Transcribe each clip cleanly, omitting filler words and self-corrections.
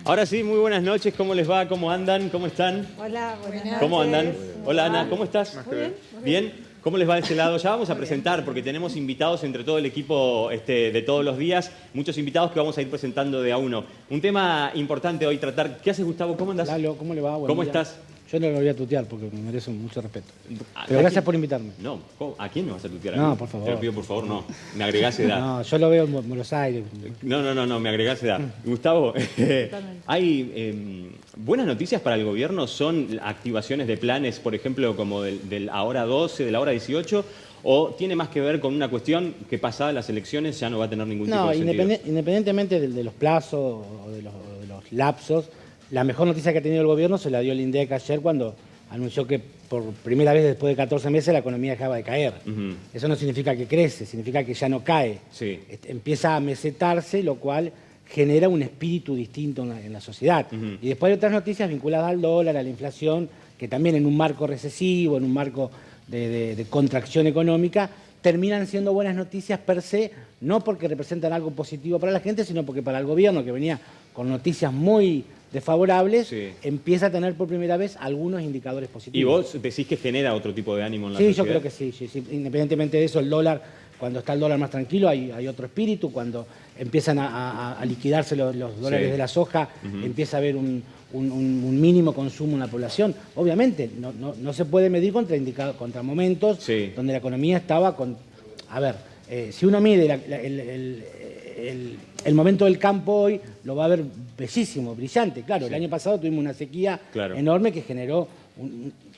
Ahora sí, muy buenas noches. ¿Cómo les va? ¿Cómo andan? ¿Cómo están? Hola, buenas noches. ¿Cómo andan? Hola, Ana, ¿cómo estás? Muy bien. ¿Bien? ¿Cómo les va de ese lado? Ya vamos a presentar, porque tenemos invitados entre todo el equipo de todos los días, muchos invitados que vamos a ir presentando de a uno. Un tema importante hoy tratar. ¿Qué haces, Gustavo? ¿Cómo andas? Lalo, ¿cómo le va? Buen ¿Cómo día. estás? Yo no lo voy a tutear porque me merece mucho respeto. ¿A Pero gracias quién? por invitarme. No, ¿a quién me vas a tutear? No, por favor. Te lo pido, por favor, no. Me agregás edad. No, yo lo veo en Buenos Aires. No, me agregás edad. Gustavo, hay buenas noticias para el gobierno, son activaciones de planes, por ejemplo, como del ahora 12, de la hora 18, o tiene más que ver con una cuestión que pasadas las elecciones ya no va a tener ningún tipo de sentido. Independientemente de los plazos o de los lapsos, la mejor noticia que ha tenido el gobierno se la dio el INDEC ayer cuando anunció que por primera vez después de 14 meses la economía dejaba de caer. Eso no significa que crece, significa que ya no cae. Sí. Empieza a mesetarse, lo cual genera un espíritu distinto en la sociedad. Y después hay otras noticias vinculadas al dólar, a la inflación, que también en un marco recesivo, en un marco de contracción económica, terminan siendo buenas noticias per se, no porque representan algo positivo para la gente, sino porque para el gobierno, que venía con noticias muy desfavorables, Sí. empieza a tener por primera vez algunos indicadores positivos. ¿Y vos decís que genera otro tipo de ánimo en la Sí, sociedad? yo creo que sí. Independientemente de eso, el dólar, cuando está el dólar más tranquilo, hay otro espíritu. Cuando empiezan a liquidarse los dólares Sí. de la soja, empieza a haber un mínimo consumo en la población. Obviamente, no se puede medir contra momentos Sí. donde la economía estaba con... A ver, si uno mide el momento del campo hoy, lo va a ver bellísimo, brillante. Claro, el año pasado tuvimos una sequía enorme que generó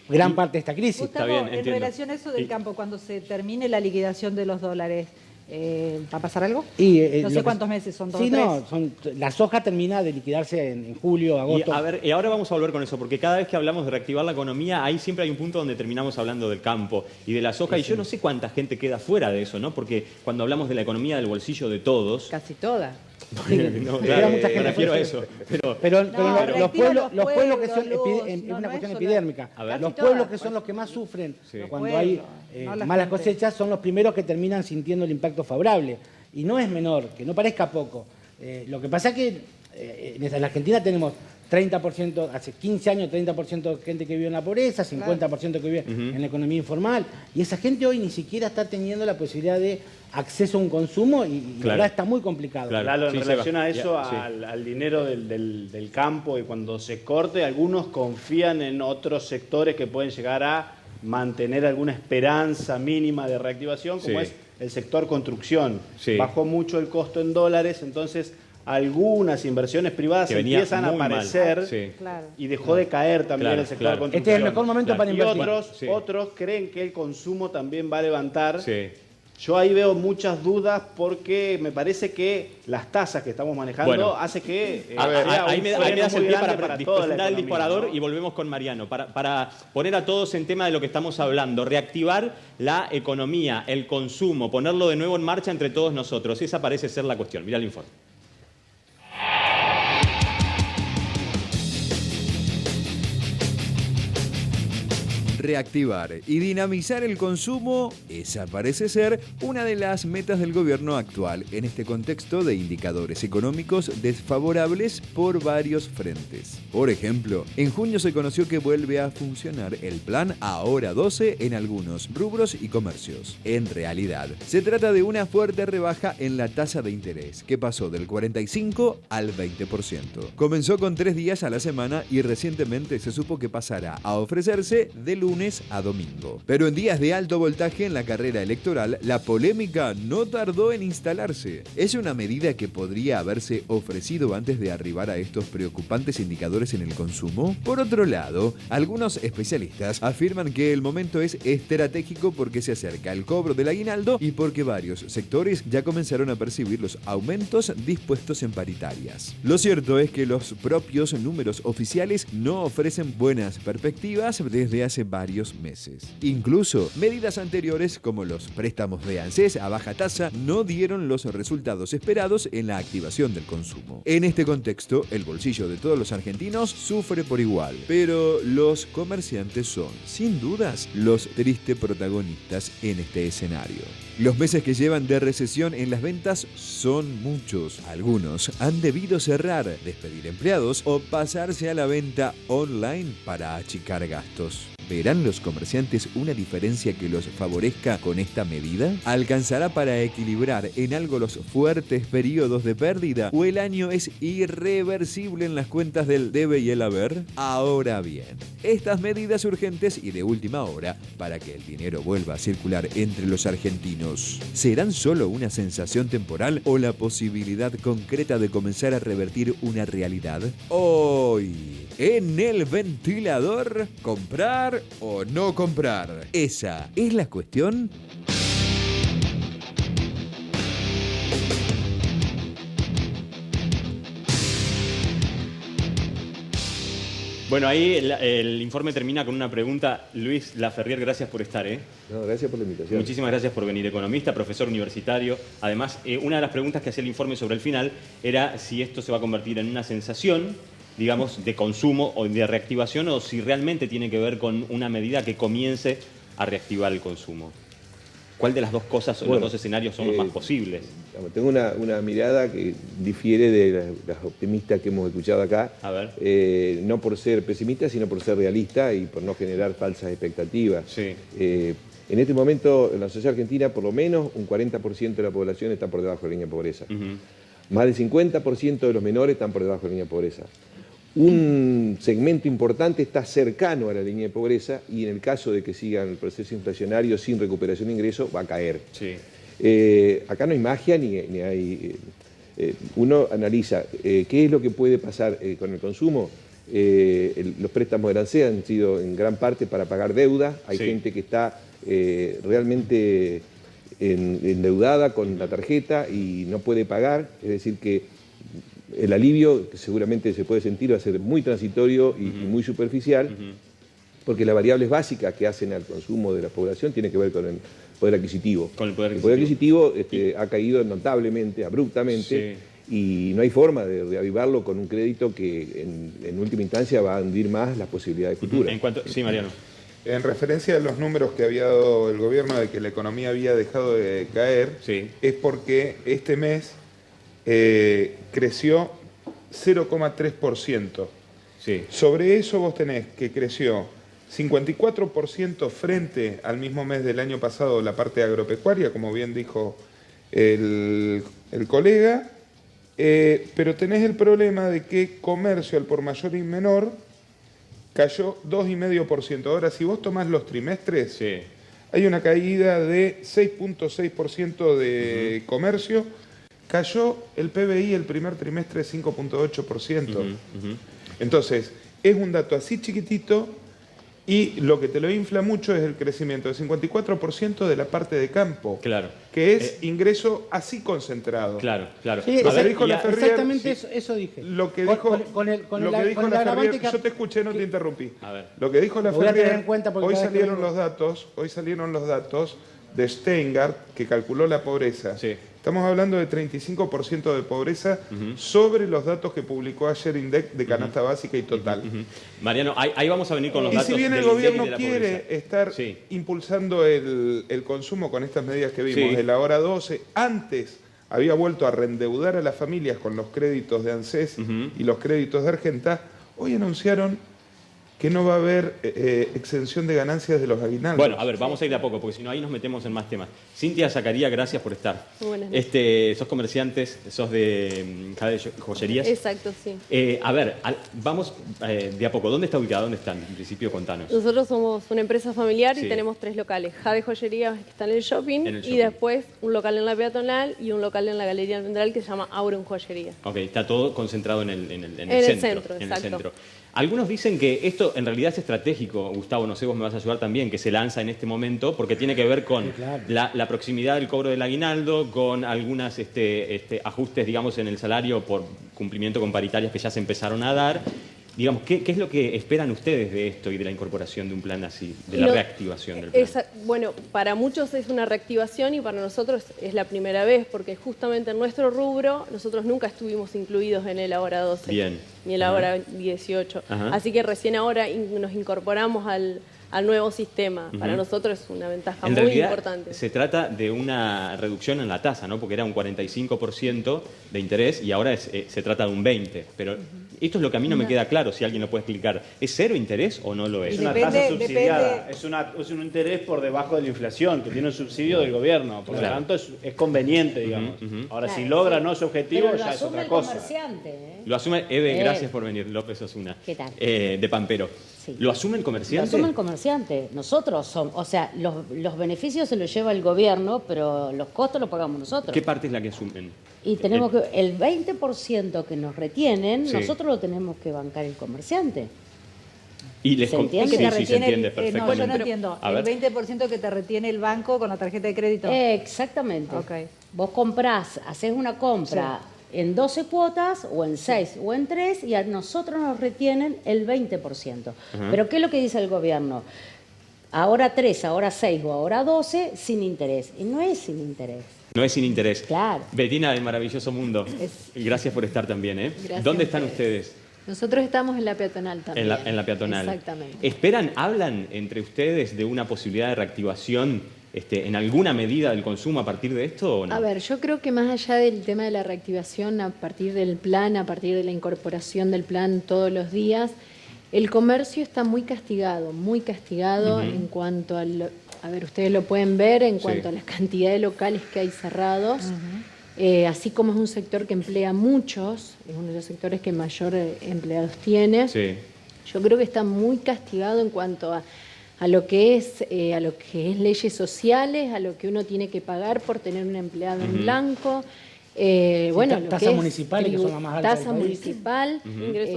gran parte de esta crisis. Gustavo, Está bien, en entiendo. relación a eso del campo, cuando se termine la liquidación de los dólares, ¿va a pasar algo? No sé cuántos meses son, 2 o 3. La soja termina de liquidarse en julio, agosto. Y ahora vamos a volver con eso, porque cada vez que hablamos de reactivar la economía, ahí siempre hay un punto donde terminamos hablando del campo y de la soja, y yo no sé cuánta gente queda fuera de eso, ¿no? Porque cuando hablamos de la economía del bolsillo de todos... Casi toda. No, Queda mucha gente me refiero a fuera. eso. Pero los pueblos que son, es no, una no cuestión es epidérmica. solo- Casi Los todas, pueblos que son los que más sufren cuando Pueblo, hay no la malas gente. cosechas son los primeros que terminan sintiendo el impacto favorable. Y no es menor, que no parezca poco. Lo que pasa es que en la Argentina tenemos 30%, hace 15 años 30% de gente que vive en la pobreza, 50% que vive en la economía informal, y esa gente hoy ni siquiera está teniendo la posibilidad de acceso a un consumo y la verdad está muy complicado. Claro. Lalo, en Sí, relación Seba. a eso, Sí. al dinero del campo, y cuando se corte, algunos confían en otros sectores que pueden llegar a mantener alguna esperanza mínima de reactivación, como Sí. es el sector construcción. Sí. Bajó mucho el costo en dólares, entonces algunas inversiones privadas Que venía empiezan a muy mal. aparecer Sí. Claro. y dejó de caer también Claro, el sector claro. construcción. Este es el mejor momento para Y invertir. otros creen que el consumo también va a levantar. Sí. Yo ahí veo muchas dudas porque me parece que las tasas que estamos manejando Bueno. hace que Ahí me das el pie para toda la presentar el economía, disparador, ¿no? y volvemos con Mariano, para poner a todos en tema de lo que estamos hablando, reactivar la economía, el consumo, ponerlo de nuevo en marcha entre todos nosotros. Esa parece ser la cuestión. Mira el informe. Reactivar y dinamizar el consumo, esa parece ser una de las metas del gobierno actual en este contexto de indicadores económicos desfavorables por varios frentes. Por ejemplo, en junio se conoció que vuelve a funcionar el plan Ahora 12 en algunos rubros y comercios. En realidad, se trata de una fuerte rebaja en la tasa de interés, que pasó del 45 al 20%. Comenzó con 3 días a la semana y recientemente se supo que pasará a ofrecerse de lunes a domingo. Pero en días de alto voltaje en la carrera electoral, la polémica no tardó en instalarse. ¿Es una medida que podría haberse ofrecido antes de arribar a estos preocupantes indicadores en el consumo? Por otro lado, algunos especialistas afirman que el momento es estratégico porque se acerca el cobro del aguinaldo y porque varios sectores ya comenzaron a percibir los aumentos dispuestos en paritarias. Lo cierto es que los propios números oficiales no ofrecen buenas perspectivas desde hace varios varios meses. Incluso, medidas anteriores como los préstamos de ANSES a baja tasa no dieron los resultados esperados en la activación del consumo. En este contexto, el bolsillo de todos los argentinos sufre por igual, pero los comerciantes son, sin dudas, los tristes protagonistas en este escenario. Los meses que llevan de recesión en las ventas son muchos. Algunos han debido cerrar, despedir empleados o pasarse a la venta online para achicar gastos. ¿Verán los comerciantes una diferencia que los favorezca con esta medida? ¿Alcanzará para equilibrar en algo los fuertes periodos de pérdida? ¿O el año es irreversible en las cuentas del debe y el haber? Ahora bien, estas medidas urgentes y de última hora para que el dinero vuelva a circular entre los argentinos, ¿serán solo una sensación temporal o la posibilidad concreta de comenzar a revertir una realidad? Hoy, en el ventilador, ¿comprar o no comprar? Esa es la cuestión. Bueno, ahí el informe termina con una pregunta. Luis Laferrier, gracias por estar. No, gracias por la invitación. Muchísimas gracias por venir, economista, profesor universitario. Además, una de las preguntas que hacía el informe sobre el final era si esto se va a convertir en una sensación, digamos, de consumo o de reactivación, o si realmente tiene que ver con una medida que comience a reactivar el consumo. ¿Cuál de las dos cosas o los dos escenarios son los más posibles? Tengo una mirada que difiere de las optimistas que hemos escuchado acá. A ver. No por ser pesimista, sino por ser realista y por no generar falsas expectativas. Sí. En este momento, en la sociedad argentina, por lo menos un 40% de la población está por debajo de la línea de pobreza. Más del 50% de los menores están por debajo de la línea de pobreza. Un segmento importante está cercano a la línea de pobreza y en el caso de que sigan el proceso inflacionario sin recuperación de ingresos, va a caer. Sí. Acá no hay magia ni hay... uno analiza qué es lo que puede pasar con el consumo. Los préstamos de ANSES han sido en gran parte para pagar deuda. Hay gente que está realmente endeudada con la tarjeta y no puede pagar. Es decir que el alivio que seguramente se puede sentir va a ser muy transitorio y muy superficial, porque las variables básicas que hacen al consumo de la población tienen que ver con el poder adquisitivo. Con el poder adquisitivo ha caído notablemente, abruptamente, y no hay forma de reavivarlo con un crédito que en última instancia va a hundir más las posibilidades futuras. Sí, Mariano. En referencia a los números que había dado el gobierno de que la economía había dejado de caer, es porque este mes creció 0,3%. Sí. Sobre eso vos tenés que creció 54% frente al mismo mes del año pasado la parte agropecuaria, como bien dijo el colega, pero tenés el problema de que comercio al por mayor y menor cayó 2,5%. Ahora, si vos tomás los trimestres, hay una caída de 6,6% de comercio. Cayó el PBI el primer trimestre 5,8%. Entonces, es un dato así chiquitito y lo que te lo infla mucho es el crecimiento del 54% de la parte de campo. Claro. Que es ingreso así concentrado. Claro. Sí, exactamente eso dije. Lo que dijo Laferrier, yo te escuché, no te interrumpí. A ver. Lo que dijo Laferrier, hoy salieron los datos de Steingart, que calculó la pobreza. Sí. Estamos hablando de 35% de pobreza sobre los datos que publicó ayer INDEC de canasta básica y total. Mariano, ahí vamos a venir con los datos. Y si bien el del gobierno INDEC y de la quiere pobreza. estar impulsando el consumo con estas medidas que vimos de la hora 12, antes había vuelto a reendeudar a las familias con los créditos de ANSES y los créditos de Argenta, hoy anunciaron que no va a haber exención de ganancias de los aguinaldos. Bueno, a ver, vamos a ir de a poco, porque si no ahí nos metemos en más temas. Cintia Zacaría, gracias por estar. Buenas noches. Sos comerciantes, sos de Jade Joyerías. Exacto, sí. A ver, vamos de a poco. ¿Dónde está ubicada? ¿Dónde están? En principio, contanos. Nosotros somos una empresa familiar y tenemos 3 locales. Jade Joyerías, que está en el shopping, y después un local en la peatonal y un local en la Galería Almendral que se llama Auron Joyería. Ok, está todo concentrado en el centro. En el centro. Algunos dicen que esto en realidad es estratégico, Gustavo, no sé, vos me vas a ayudar también, que se lanza en este momento, porque tiene que ver con la proximidad del cobro del aguinaldo, con algunos ajustes, digamos, en el salario por cumplimiento con paritarias que ya se empezaron a dar, digamos, ¿qué es lo que esperan ustedes de esto y de la incorporación de un plan así, de la reactivación del plan? Bueno, para muchos es una reactivación y para nosotros es la primera vez, porque justamente en nuestro rubro nosotros nunca estuvimos incluidos en el Ahora 12, ni el Ahora 18. Así que recién ahora nos incorporamos al nuevo sistema. Para nosotros es una ventaja muy importante. Se trata de una reducción en la tasa, ¿no? Porque era un 45% de interés y ahora se trata de un 20%. Pero esto es lo que a mí no me queda claro, si alguien lo puede explicar. ¿Es cero interés o no lo es? Es una tasa subsidiada, es un interés por debajo de la inflación, que tiene un subsidio del gobierno. Por lo tanto, es conveniente, digamos. Ahora, si logra no su objetivo, ya es otra cosa. Lo asume Eve, gracias por venir, López Osuna. ¿Qué tal? De Pampero. Sí. ¿Lo asume el comerciante? Lo asume el comerciante. Nosotros somos, o sea, los beneficios se los lleva el gobierno, pero los costos los pagamos nosotros. ¿Qué parte es la que asumen? Y tenemos que, el 20% que nos retienen, nosotros lo tenemos que bancar el comerciante. ¿Y les entiende? Sí, se entiende perfectamente. No, yo no entiendo. El 20% que te retiene el banco con la tarjeta de crédito. Exactamente. Okay. Vos comprás, haces una compra en 12 cuotas, o en 6, o en 3, y a nosotros nos retienen el 20%. Pero ¿qué es lo que dice el gobierno? Ahora 3, ahora 6 o ahora 12, sin interés. Y no es sin interés. No es sin interés. Claro. Betina del Maravilloso Mundo, gracias por estar también. ¿Dónde están ustedes? Nosotros estamos en la peatonal también. En la peatonal. Exactamente. ¿Hablan entre ustedes de una posibilidad de reactivación en alguna medida del consumo a partir de esto o no? A ver, yo creo que más allá del tema de la reactivación a partir del plan, a partir de la incorporación del plan todos los días, el comercio está muy castigado en cuanto a ver, ustedes lo pueden ver en cuanto a la cantidad de locales que hay cerrados. Así como es un sector que emplea muchos, es uno de los sectores que mayor empleados tiene, yo creo que está muy castigado en cuanto a lo que es leyes sociales, a lo que uno tiene que pagar por tener un empleado en blanco. Bueno, lo tasa que es municipal, que son las más altas tasa municipal.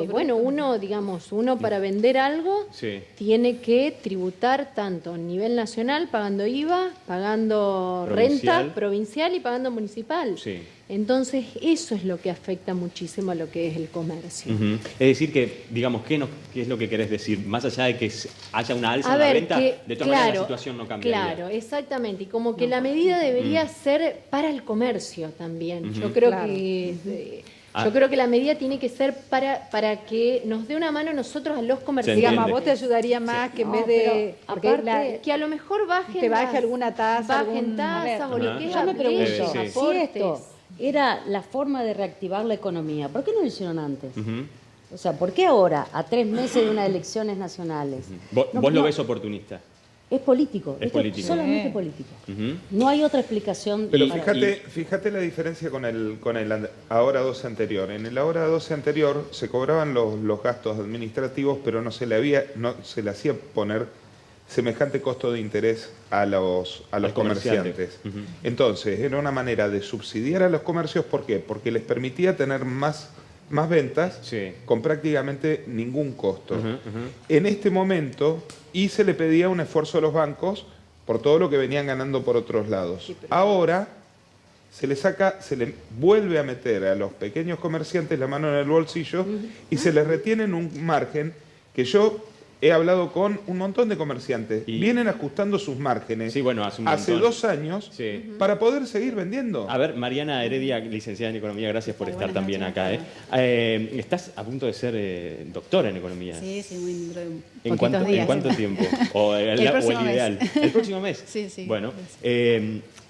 Bueno, uno para vender algo tiene que tributar tanto a nivel nacional, pagando IVA, pagando renta provincial y pagando municipal. Entonces, eso es lo que afecta muchísimo a lo que es el comercio. Es decir, que, digamos, ¿qué es lo que querés decir? Más allá de que haya una alza en la venta, de todas maneras la situación no cambiaría. Claro, exactamente. Y como que la medida debería ser para el comercio también. Yo creo que... Yo creo que la medida tiene que ser para que nos dé una mano nosotros a los comerciantes. Digamos, a vos te ayudaría más que en vez de... Aparte, que a lo mejor bajen alguna tasa. Bajen tasas o lo que yo me pregunto, si esto era la forma de reactivar la economía, ¿por qué no lo hicieron antes? O sea, ¿por qué ahora, a 3 meses de unas elecciones nacionales? ¿Vos lo ves oportunista? Es político, es solamente político. No hay otra explicación. Pero fíjate la diferencia con el Ahora 12 anterior. En el Ahora 12 anterior se cobraban los gastos administrativos, pero no se le hacía poner semejante costo de interés a los comerciantes. Entonces, era una manera de subsidiar a los comercios. ¿Por qué? Porque les permitía tener más ventas con prácticamente ningún costo. En este momento, y se le pedía un esfuerzo a los bancos por todo lo que venían ganando por otros lados. Ahora se le vuelve a meter a los pequeños comerciantes la mano en el bolsillo y se les retienen un margen que yo he hablado con un montón de comerciantes. Vienen ajustando sus márgenes hace 2 años para poder seguir vendiendo. A ver, Mariana Heredia, licenciada en Economía, gracias por estar también acá. Estás a punto de ser doctora en Economía. Sí, muy dentro de ¿En cuánto tiempo? ¿O el ideal? ¿El próximo mes? Sí. Bueno,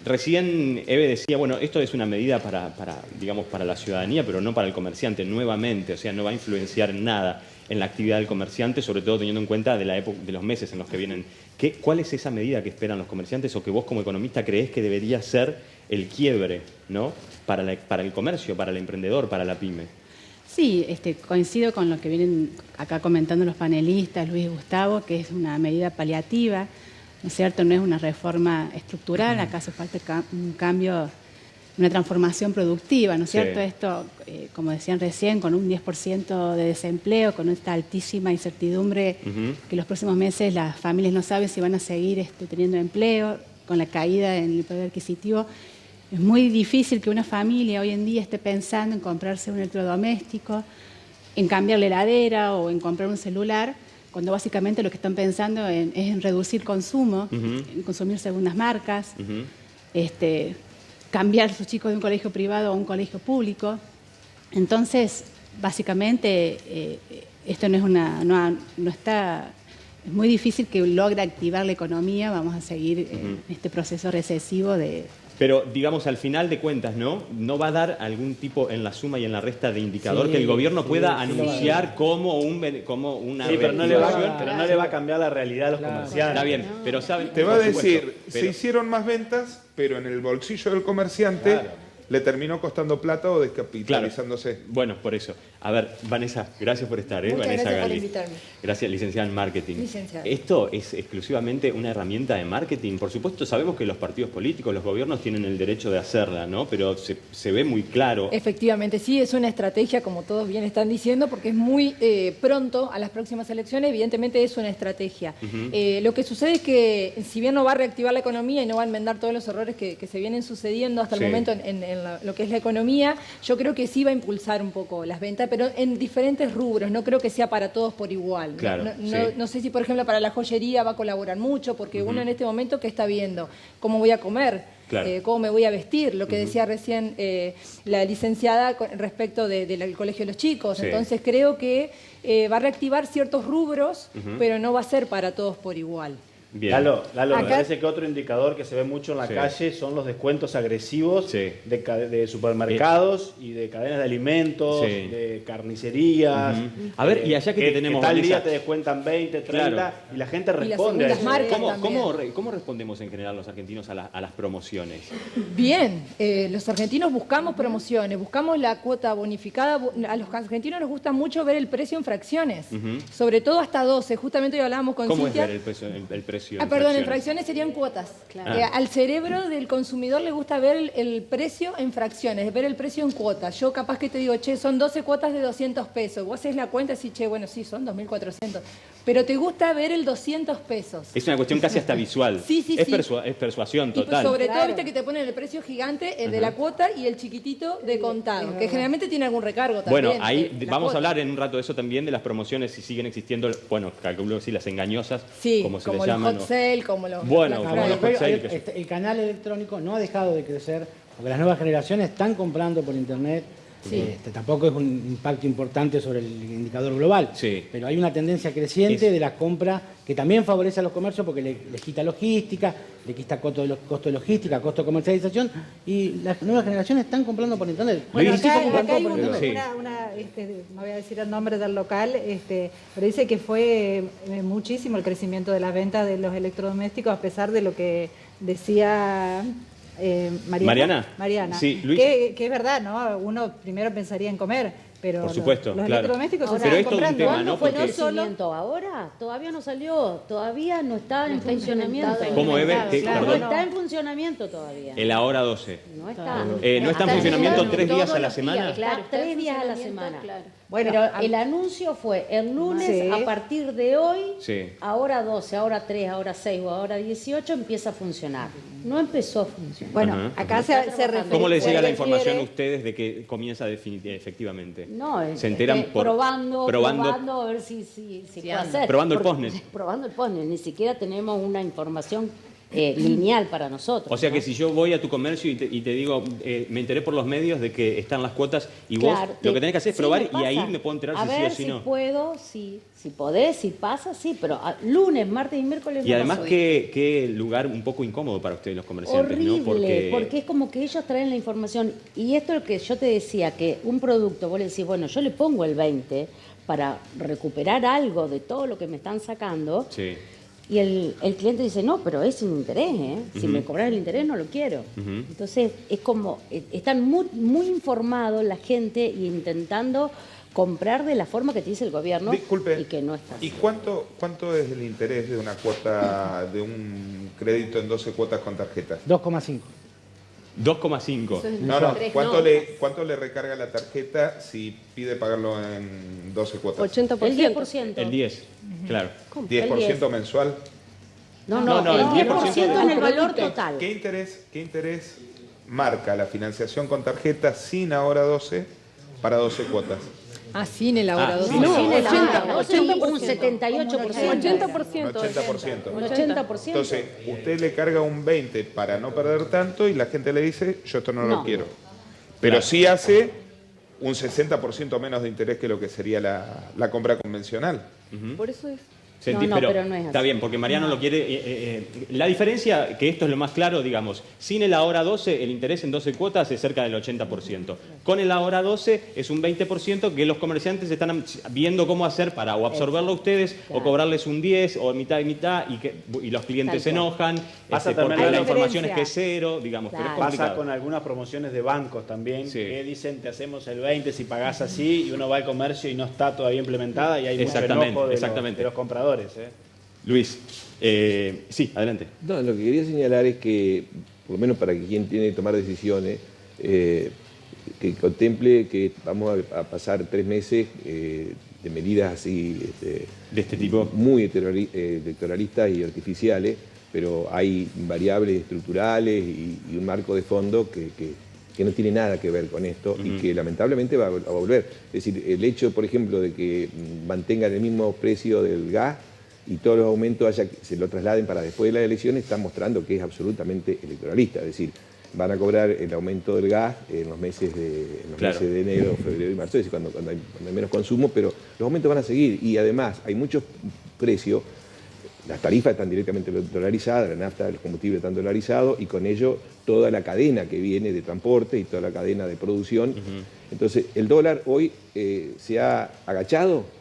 recién Eve decía, bueno, esto es una medida para la ciudadanía, pero no para el comerciante, nuevamente. O sea, no va a influenciar en nada en la actividad del comerciante, sobre todo teniendo en cuenta de la época, de los meses en los que vienen. ¿Cuál es esa medida que esperan los comerciantes o que vos como economista creés que debería ser el quiebre, ¿no? para el comercio, para el emprendedor, para la pyme? Sí, coincido con lo que vienen acá comentando los panelistas, Luis y Gustavo, que es una medida paliativa, ¿no es cierto? No es una reforma estructural, acá hace falta un cambio, una transformación productiva, ¿no es cierto? Esto, como decían recién, con un 10% de desempleo, con esta altísima incertidumbre que los próximos meses las familias no saben si van a seguir teniendo empleo, con la caída en el poder adquisitivo. Es muy difícil que una familia hoy en día esté pensando en comprarse un electrodoméstico. en cambiar la heladera o en comprar un celular, cuando básicamente lo que están pensando es en reducir consumo, en consumir segundas marcas, cambiar a sus chicos de un colegio privado a un colegio público. Entonces, básicamente, esto no está... Es muy difícil que logre activar la economía, vamos a seguir en este proceso recesivo de... Pero, digamos, al final de cuentas, ¿no va a dar algún tipo en la suma y en la resta de indicador que el gobierno pueda anunciar como una pero no le va a cambiar la realidad a los comerciantes. Está bien, pero ¿saben? Te va a decir, se hicieron más ventas, pero en el bolsillo del comerciante le terminó costando plata o descapitalizándose. Claro. Bueno, por eso. A ver, Vanessa, gracias por estar. Muchas Vanessa gracias Gali. por invitarme. Gracias, licenciada en marketing. Licenciada. ¿Esto es exclusivamente una herramienta de marketing? Por supuesto, sabemos que los partidos políticos, los gobiernos tienen el derecho de hacerla, ¿no? Pero se ve muy claro. Efectivamente, sí, es una estrategia, como todos bien están diciendo, porque es muy pronto a las próximas elecciones, evidentemente es una estrategia. Lo que sucede es que, si bien no va a reactivar la economía y no va a enmendar todos los errores que se vienen sucediendo hasta el momento en lo que es la economía, yo creo que sí va a impulsar un poco las ventas, pero en diferentes rubros, no creo que sea para todos por igual. Claro, no sé si, por ejemplo, para la joyería va a colaborar mucho, porque uno en este momento, ¿qué está viendo? ¿Cómo voy a comer? Claro. ¿Cómo me voy a vestir? Lo que decía recién la licenciada respecto del colegio de los chicos. Sí. Entonces creo que va a reactivar ciertos rubros, pero no va a ser para todos por igual. Bien. Lalo, me parece que otro indicador que se ve mucho en la calle son los descuentos agresivos de supermercados y de cadenas de alimentos, de carnicerías. A ver, y allá que tenemos... Que tal día te descuentan 20, 30 y la gente responde a eso. ¿Cómo respondemos en general los argentinos a las promociones? Bien, los argentinos buscamos promociones, buscamos la cuota bonificada. A los argentinos nos gusta mucho ver el precio en fracciones, sobre todo hasta 12. Justamente hoy hablábamos con ¿Cómo Cintia. es ver el precio? En fracciones serían cuotas. Claro. Al cerebro del consumidor le gusta ver el precio en fracciones, ver el precio en cuotas. Yo capaz que te digo, che, son 12 cuotas de 200 pesos. Vos haces la cuenta y decís, che, bueno, sí, son 2.400. Pero te gusta ver el 200 pesos. Es una cuestión casi hasta visual. Es persuasión total. Y sobre todo, viste que te ponen el precio gigante, el de la cuota y el chiquitito de contado, que generalmente tiene algún recargo también. Bueno, ahí vamos a hablar en un rato de eso también, de las promociones, si siguen existiendo, bueno, calculo que sí, las engañosas, como se les llama. Hot sale, como los... Bueno, como los hot sale. El canal electrónico no ha dejado de crecer, porque las nuevas generaciones están comprando por internet. Tampoco es un impacto importante sobre el indicador global, pero hay una tendencia creciente de la compra que también favorece a los comercios porque le quita logística, le quita costo de logística, costo de comercialización, y las nuevas generaciones están comprando por internet. Bueno, acá hay no voy a decir el nombre del local, pero dice que fue muchísimo el crecimiento de las ventas de los electrodomésticos, a pesar de lo que decía... Mariana. Sí, Luis. Que es verdad, ¿no? Uno primero pensaría en comer, pero por supuesto, los electrodomésticos ahora, se pero están comprando. tema, ¿no? ¿Fue crecimiento ahora? Todavía no salió, todavía no está en funcionamiento. ¿Cómo, Eve? No está en funcionamiento todavía. El ahora 12. No está. ¿No está en funcionamiento 3 días a la semana? Claro, 3 días a la semana. Claro. Bueno, pero el anuncio fue el lunes, a partir de hoy, ahora 12, ahora 3, ahora 6 o ahora 18 empieza a funcionar. No empezó a funcionar. Bueno, acá se refiere... ¿Cómo les llega la información a ustedes de que comienza efectivamente? No, se enteran probando a ver si puede hacer. Probando el postnet. Probando el postnet, ni siquiera tenemos una información lineal para nosotros. O sea que si yo voy a tu comercio y te digo, me enteré por los medios de que están las cuotas y vos lo que tenés que hacer es probar y ahí me puedo enterar si sí o si no. A ver si puedo, si podés, si pasa, sí, pero lunes, martes y miércoles y además qué lugar un poco incómodo para ustedes los comerciantes, horrible, ¿no? Porque es como que ellos traen la información y esto es lo que yo te decía, que un producto, vos le decís, bueno, yo le pongo el 20 para recuperar algo de todo lo que me están sacando. Sí. Y el cliente dice, no, pero es sin interés, ¿eh? Si me cobras el interés no lo quiero. Entonces, es como, están muy informados la gente y intentando comprar de la forma que te dice el gobierno. Disculpe, y que no está. ¿Y cuánto es el interés de una cuota, de un crédito en 12 cuotas con tarjetas? 2,5. 2,5. No. ¿Cuánto le recarga la tarjeta si pide pagarlo en 12 cuotas? 80%. El 10%. El 10, claro. ¿10% mensual? No, el 10% en el valor total. ¿Qué interés marca la financiación con tarjeta sin ahora 12 para 12 cuotas? Ah, sin el ahora 12. No, sin el ahora 12, un 80%. 78%. 80%. Un 80%. Entonces, usted le carga un 20 para no perder tanto y la gente le dice, yo esto no lo quiero. Pero sí hace un 60% menos de interés que lo que sería la compra convencional. Por eso es... Pero no es así. Está bien, porque Mariano lo quiere... la diferencia, que esto es lo más claro, digamos, sin el ahora 12, el interés en 12 cuotas es cerca del 80%. Con el ahora 12 es un 20% que los comerciantes están viendo cómo hacer para o absorberlo a ustedes o cobrarles un 10 o mitad y mitad y los clientes se enojan. Pasa Porque también la información es que es cero, digamos, pero es complicado. Pasa con algunas promociones de bancos también, que dicen te hacemos el 20 si pagás así y uno va al comercio y no está todavía implementada y hay mucho enojo de los compradores. Luis, sí, adelante. No, lo que quería señalar es que, por lo menos para quien tiene que tomar decisiones, que contemple que vamos a pasar 3 meses de medidas así de este tipo muy electoralistas y artificiales, pero hay variables estructurales y un marco de fondo que no tiene nada que ver con esto y que lamentablemente va a volver. Es decir, el hecho, por ejemplo, de que mantengan el mismo precio del gas y todos los aumentos se lo trasladen para después de las elecciones, está mostrando que es absolutamente electoralista. Es decir, van a cobrar el aumento del gas en los meses de enero, febrero y marzo, es decir, cuando hay menos consumo, pero los aumentos van a seguir. Y además hay muchos precios, las tarifas están directamente dolarizadas, la nafta, los combustibles están dolarizados y con ello toda la cadena que viene de transporte y toda la cadena de producción. Entonces, el dólar hoy se ha agachado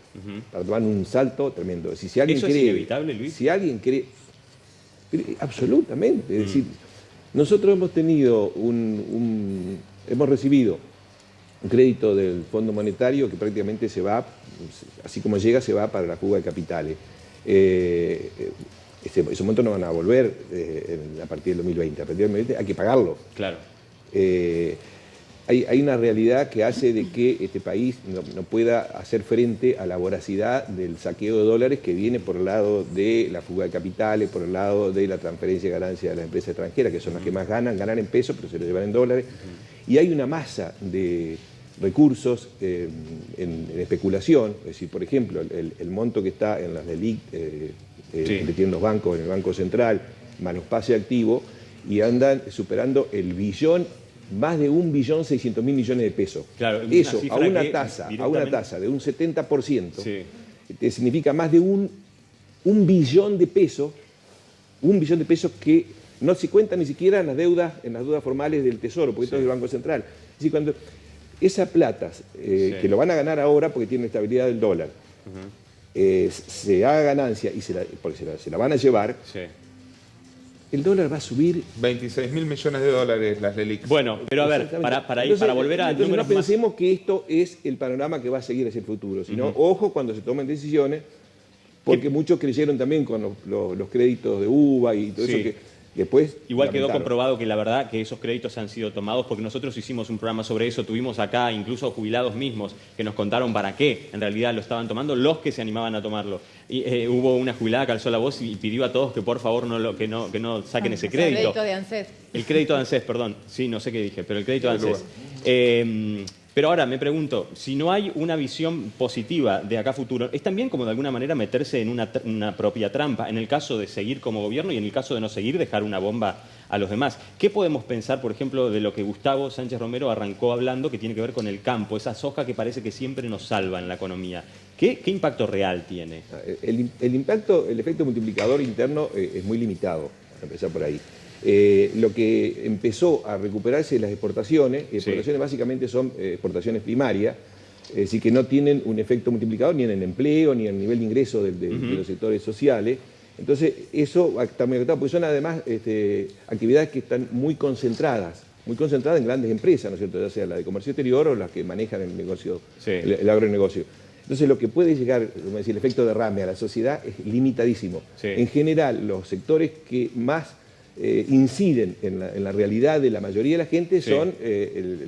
para tomar un salto tremendo. Si alguien ¿Eso cree, es inevitable, Luis? Si alguien cree... Absolutamente. Es decir, nosotros hemos tenido hemos recibido un crédito del Fondo Monetario que prácticamente se va, así como llega, se va para la fuga de capitales. Esos montos no van a volver a partir del 2020. A partir del 2020 hay que pagarlo. Claro. Hay una realidad que hace de que este país no pueda hacer frente a la voracidad del saqueo de dólares que viene por el lado de la fuga de capitales, por el lado de la transferencia de ganancias de las empresas extranjeras, que son las que más ganan en pesos, pero se lo llevan en dólares. Y hay una masa de recursos en especulación, es decir, por ejemplo, el monto que está en las LELIQ, que tienen los bancos, en el Banco Central, más los pases activos, y andan superando el billón, más de 1.600.000 millones de pesos. Claro, eso, a una tasa de un 70%, significa más de un billón de pesos, que no se cuentan ni siquiera en las deudas formales del Tesoro, porque esto es del Banco Central. Es decir, cuando esa plata, que lo van a ganar ahora porque tiene estabilidad del dólar, se haga ganancia y porque se la van a llevar, el dólar va a subir... 26.000 millones de dólares las LELIQ. Bueno, pero a ver, para volver a números no pensemos que esto es el panorama que va a seguir hacia el futuro, sino ojo cuando se tomen decisiones, porque muchos creyeron también con los créditos de UVA y todo eso que después... Igual quedó comprobado que la verdad que esos créditos han sido tomados porque nosotros hicimos un programa sobre eso, tuvimos acá incluso jubilados mismos que nos contaron para qué en realidad lo estaban tomando los que se animaban a tomarlo. Y hubo una jubilada que alzó la voz y pidió a todos que por favor que no saquen ese crédito. El crédito de ANSES. El crédito de ANSES, perdón. Sí, no sé qué dije, pero el crédito de ANSES. Pero ahora me pregunto, si no hay una visión positiva de acá a futuro, ¿es también como de alguna manera meterse en una propia trampa? En el caso de seguir como gobierno y en el caso de no seguir, dejar una bomba a los demás. ¿Qué podemos pensar, por ejemplo, de lo que Gustavo Sánchez Romero arrancó hablando, que tiene que ver con el campo, esa soja que parece que siempre nos salva en la economía? ¿Qué impacto real tiene? El efecto multiplicador interno es muy limitado, a empezar por ahí. Lo que empezó a recuperarse de las exportaciones básicamente son exportaciones primarias, es decir, que no tienen un efecto multiplicador ni en el empleo, ni en el nivel de ingreso de los sectores sociales. Entonces, eso está muy afectado, porque son además actividades que están muy concentradas en grandes empresas, ¿no es cierto?, ya sea la de comercio exterior o las que manejan el negocio, el agronegocio. Entonces, lo que puede llegar, como decir, el efecto derrame a la sociedad es limitadísimo. En general, los sectores que más inciden en la realidad de la mayoría de la gente son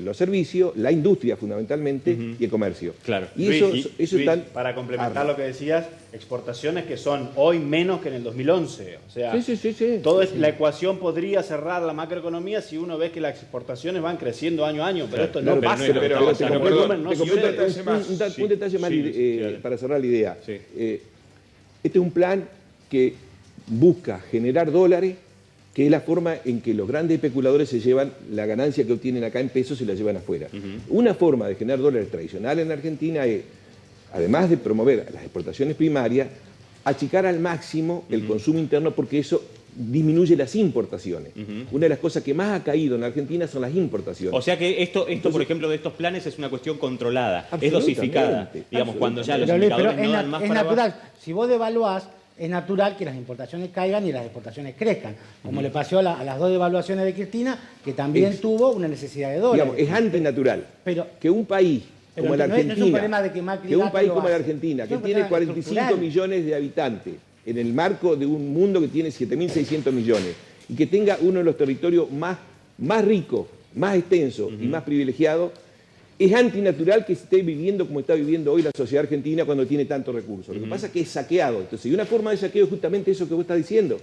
los servicios, la industria fundamentalmente y el comercio. Claro. Y Luis, están... para complementar lo que decías, exportaciones que son hoy menos que en el 2011. O sea, toda la ecuación podría cerrar la macroeconomía si uno ve que las exportaciones van creciendo año a año, pero esto no pasa. Un detalle más para cerrar la idea. Este es un plan que busca generar dólares, que es la forma en que los grandes especuladores se llevan la ganancia que obtienen acá en pesos y la llevan afuera. Una forma de generar dólares tradicional en Argentina es, además de promover las exportaciones primarias, achicar al máximo el consumo interno, porque eso disminuye las importaciones. Una de las cosas que más ha caído en Argentina son las importaciones. O sea que esto por ejemplo, de estos planes es una cuestión controlada, es dosificada. Digamos, cuando ya los indicadores no dan más es para natural. abajo. Si vos devaluás, es natural que las importaciones caigan y las exportaciones crezcan, como le pasó a las dos devaluaciones de Cristina, que también tuvo una necesidad de dólares. Digamos, es antinatural que un país como la Argentina, no es un problema de que Macri como la Argentina, que tiene 45 millones de habitantes, en el marco de un mundo que tiene 7.600 millones, y que tenga uno de los territorios más ricos, más extensos y más privilegiados, es antinatural que esté viviendo como está viviendo hoy la sociedad argentina cuando tiene tantos recursos. Lo que pasa es que es saqueado. Entonces, y una forma de saqueo es justamente eso que vos estás diciendo.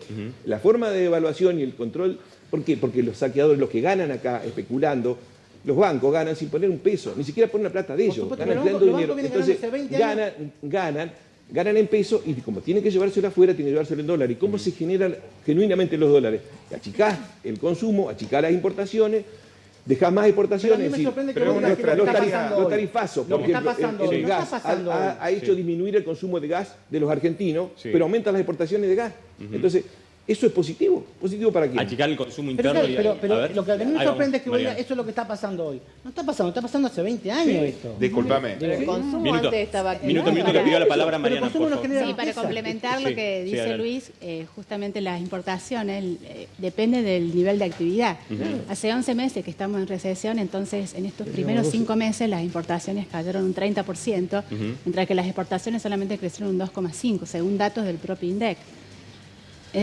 La forma de evaluación y el control. ¿Por qué? Porque los saqueadores, los que ganan acá especulando, los bancos ganan sin poner un peso, ni siquiera ponen la plata de ellos, ganan creando dinero. Entonces, ganan en pesos y como tienen que llevárselo afuera, tienen que llevárselo en dólares. ¿Y cómo se generan genuinamente los dólares? Achicás el consumo, achicás las importaciones, dejás más exportaciones. Los tarifazos, por ejemplo, el gas ha hecho disminuir el consumo de gas de los argentinos, pero aumentan las exportaciones de gas. Entonces, eso es positivo. ¿Positivo para quién? Achicar el consumo interno. Pero lo que a mí me sorprende es que eso es lo que está pasando hoy. No está pasando hace 20 años esto. Discúlpame. El consumo antes estaba aquí. Minuto, le pido la palabra a Mariana, por favor. Sí, para complementar lo que dice Luis, justamente las importaciones depende del nivel de actividad. Hace 11 meses que estamos en recesión, entonces en estos primeros 5 meses las importaciones cayeron un 30%, mientras que las exportaciones solamente crecieron un 2,5%, según datos del propio INDEC.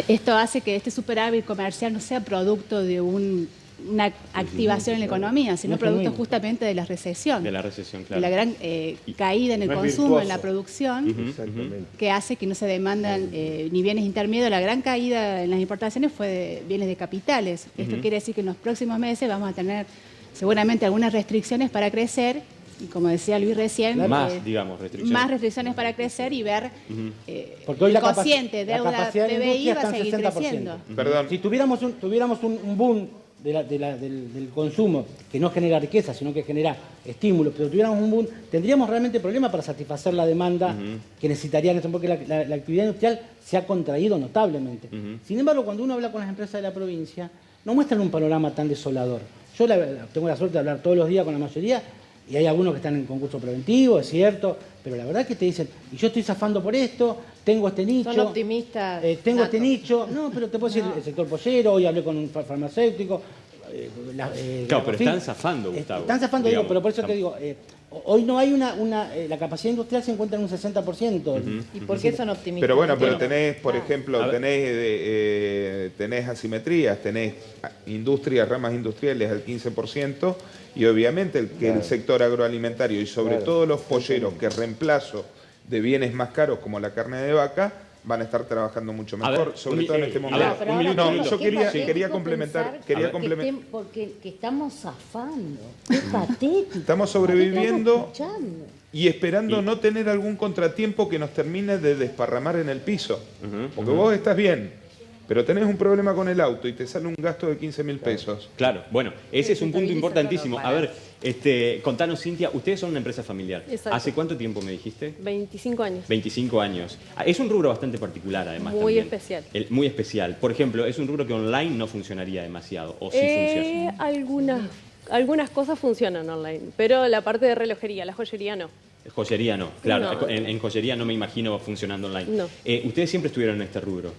Esto hace que este superávit comercial no sea producto de una activación en la economía, sino producto justamente de la recesión. De la recesión, claro. De la gran caída en el consumo, en la producción, que hace que no se demandan ni bienes intermedios. La gran caída en las importaciones fue de bienes de capitales. Esto quiere decir que en los próximos meses vamos a tener seguramente algunas restricciones para crecer. Y como decía Luis recién, más restricciones para crecer y ver porque hoy el cociente deuda PBI va a seguir creciendo. Perdón. Si tuviéramos un boom del consumo que no genera riqueza, sino que genera estímulos, pero tuviéramos un boom, tendríamos realmente problemas para satisfacer la demanda que necesitarían esto, porque la actividad industrial se ha contraído notablemente. Sin embargo, cuando uno habla con las empresas de la provincia, no muestran un panorama tan desolador. Yo tengo la suerte de hablar todos los días con la mayoría, y hay algunos que están en concurso preventivo, es cierto, pero la verdad es que te dicen, y yo estoy zafando por esto, tengo este nicho. Son optimistas. Tengo este nicho. No, pero te puedo decir el sector pollero, hoy hablé con un farmacéutico. Claro, pero están zafando, Gustavo. Están zafando, digo, pero por eso te digo, hoy no hay la capacidad industrial se encuentra en un 60%. ¿Y por qué son optimistas? Pero bueno, pero tenés, por ejemplo, tenés asimetrías, tenés industrias, ramas industriales al 15%, y obviamente el sector agroalimentario y sobre todo los polleros, que reemplazo de bienes más caros como la carne de vaca, van a estar trabajando mucho mejor, sobre todo en este momento. Yo quería complementar. Porque estamos zafando. Es patético. Estamos sobreviviendo y esperando no tener algún contratiempo que nos termine de desparramar en el piso. Porque vos estás bien, pero tenés un problema con el auto y te sale un gasto de 15.000 pesos. Claro, bueno, ese es un punto importantísimo. A ver, contanos, Cintia, ustedes son una empresa familiar. Exacto. ¿Hace cuánto tiempo me dijiste? 25 años. 25 años. Es un rubro bastante particular, además. Muy también. especial. Muy especial. Por ejemplo, es un rubro que online no funcionaría demasiado, o sí funciona. Algunas cosas funcionan online, pero la parte de relojería, la joyería no. Joyería no, claro. No. En joyería no me imagino funcionando online. No. ¿Ustedes siempre estuvieron en este rubro?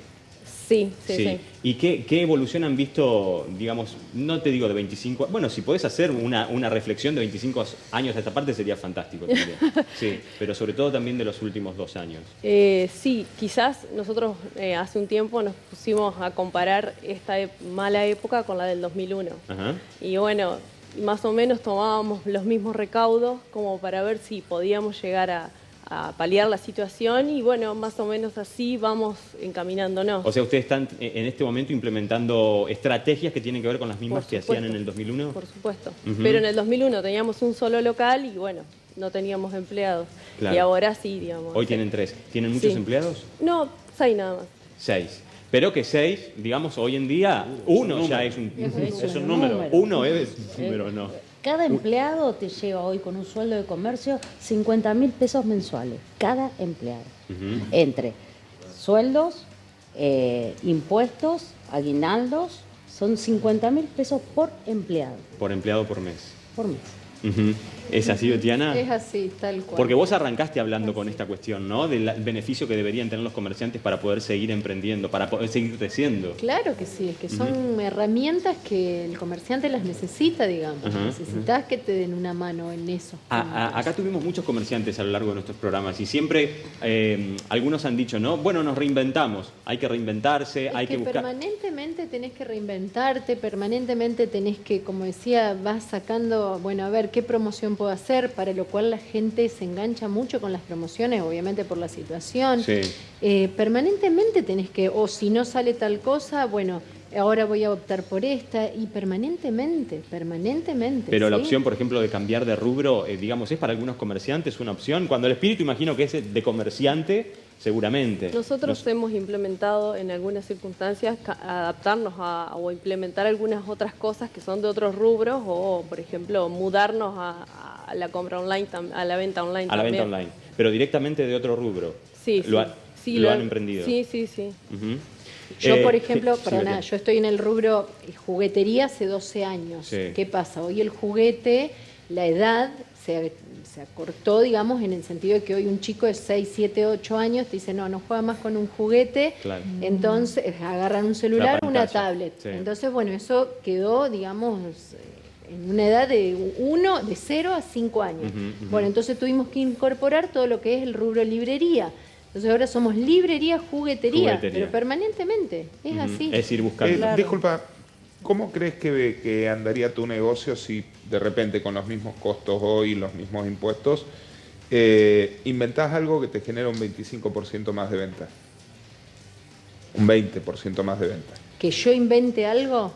Sí, sí, sí. ¿Y qué evolución han visto, digamos, no te digo de 25, bueno, si podés hacer una reflexión de 25 años a esta parte sería fantástico también. Sí, pero sobre todo también de los últimos 2 años. Sí, quizás nosotros hace un tiempo nos pusimos a comparar esta mala época con la del 2001. Ajá. Y bueno, más o menos tomábamos los mismos recaudos como para ver si podíamos llegar a paliar la situación y bueno, más o menos así vamos encaminándonos. O sea, ustedes están en este momento implementando estrategias que tienen que ver con las mismas que hacían en el 2001. Por supuesto, pero en el 2001 teníamos un solo local y bueno, no teníamos empleados. Claro. Y ahora sí, digamos. Hoy tienen 3. ¿Tienen muchos empleados? No, 6 nada más. 6. Pero que 6, digamos, hoy en día, uno ya es un número. Uno es un número, no. Cada empleado te lleva hoy con un sueldo de comercio 50.000 pesos mensuales. Cada empleado. Entre sueldos, impuestos, aguinaldos, son 50.000 pesos por empleado. Por empleado por mes. Por mes. ¿Es así, Betiana? Es así, tal cual. Porque vos arrancaste hablando con esta cuestión, ¿no? Del beneficio que deberían tener los comerciantes para poder seguir emprendiendo, para poder seguir creciendo. Claro que sí, es que son herramientas que el comerciante las necesita, digamos. Necesitas que te den una mano en eso. Acá tuvimos muchos comerciantes a lo largo de nuestros programas y siempre algunos han dicho, ¿no? Bueno, nos reinventamos, hay que reinventarse, hay que buscar... Permanentemente tenés que reinventarte, permanentemente tenés que, como decía, vas sacando, bueno, a ver, ¿qué promoción puedo hacer? Para lo cual la gente se engancha mucho con las promociones, obviamente por la situación. Sí. Permanentemente tenés que, o si no sale tal cosa, bueno, ahora voy a optar por esta, y permanentemente. Pero la opción, por ejemplo, de cambiar de rubro, digamos, ¿es para algunos comerciantes una opción? Cuando el espíritu imagino que es de comerciante, seguramente. Nosotros hemos implementado en algunas circunstancias adaptarnos o implementar algunas otras cosas que son de otros rubros o, por ejemplo, mudarnos a la compra online, a la venta online. A la venta online, pero directamente de otro rubro. Sí, lo han emprendido. Sí. Yo, por ejemplo, yo estoy en el rubro juguetería hace 12 años. Sí. ¿Qué pasa? Hoy el juguete, la edad se acortó, digamos, en el sentido de que hoy un chico de 6, 7, 8 años te dice, no juega más con un juguete, claro. Entonces agarran un celular o una tablet. Sí. Entonces, bueno, eso quedó, digamos, en una edad de 0 a 5 años. Bueno, entonces tuvimos que incorporar todo lo que es el rubro librería. Entonces ahora somos librería, juguetería. Pero permanentemente, es así. Es ir buscando. Claro. Disculpa, ¿cómo crees que andaría tu negocio si de repente con los mismos costos hoy, los mismos impuestos, inventás algo que te genera un 25% más de venta? Un 20% más de venta. ¿Que yo invente algo?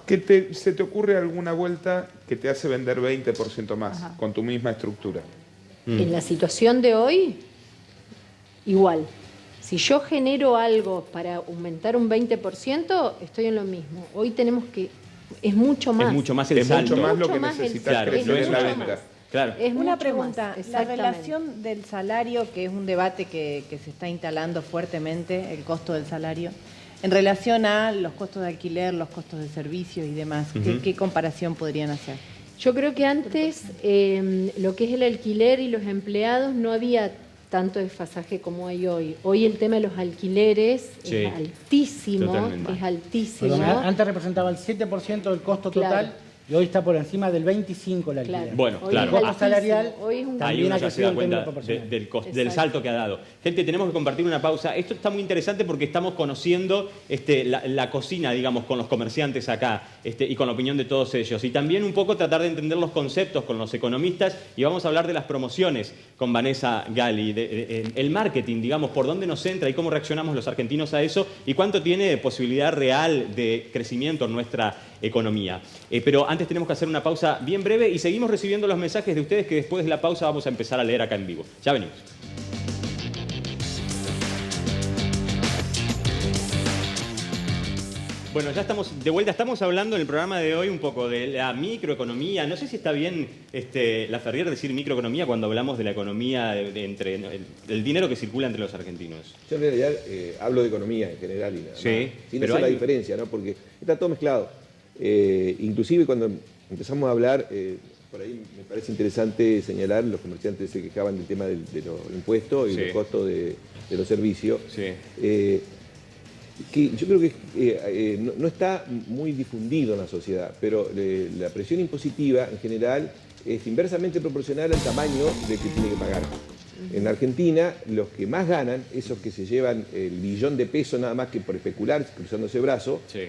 ¿Se te ocurre alguna vuelta que te hace vender 20% más con tu misma estructura? En la situación de hoy, igual. Si yo genero algo para aumentar un 20%, estoy en lo mismo. Hoy tenemos que... Es mucho más. Es mucho más el saldo. Es mucho más lo que necesitas crecer en la venta. Claro. Es una pregunta, la relación del salario, que es un debate que se está instalando fuertemente, el costo del salario, en relación a los costos de alquiler, los costos de servicios y demás, ¿qué comparación podrían hacer? Yo creo que antes lo que es el alquiler y los empleados no había tanto desfasaje como hay hoy. Hoy el tema de los alquileres es altísimo, es altísimo. Perdón, antes representaba el 7% del costo total y hoy está por encima del 25% el alquiler. Bueno, hoy el costo salarial ahí uno ya se da cuenta del salto que ha dado. Gente, tenemos que compartir una pausa. Esto está muy interesante porque estamos conociendo la cocina, digamos, con los comerciantes acá y con la opinión de todos ellos. Y también un poco tratar de entender los conceptos con los economistas y vamos a hablar de las promociones con Vanessa Gali, el marketing, digamos, por dónde nos entra y cómo reaccionamos los argentinos a eso y cuánto tiene de posibilidad real de crecimiento en nuestra economía. Pero antes tenemos que hacer una pausa bien breve y seguimos recibiendo los mensajes de ustedes que después de la pausa vamos a empezar a leer acá en vivo. Ya venimos. Bueno, ya estamos de vuelta. Estamos hablando en el programa de hoy un poco de la microeconomía. No sé si está bien la Ferrier decir microeconomía cuando hablamos de la economía entre el dinero que circula entre los argentinos. Yo en realidad hablo de economía en general y nada más. Sin hacer la diferencia, ¿no? Porque está todo mezclado. Inclusive cuando empezamos a hablar, por ahí me parece interesante señalar, los comerciantes se quejaban del tema de los impuestos y los costos de los servicios. que yo creo que no está muy difundido en la sociedad, pero la presión impositiva en general es inversamente proporcional al tamaño de que tiene que pagar. En Argentina, los que más ganan, esos que se llevan el billón de pesos nada más que por especular, cruzando ese brazo, sí,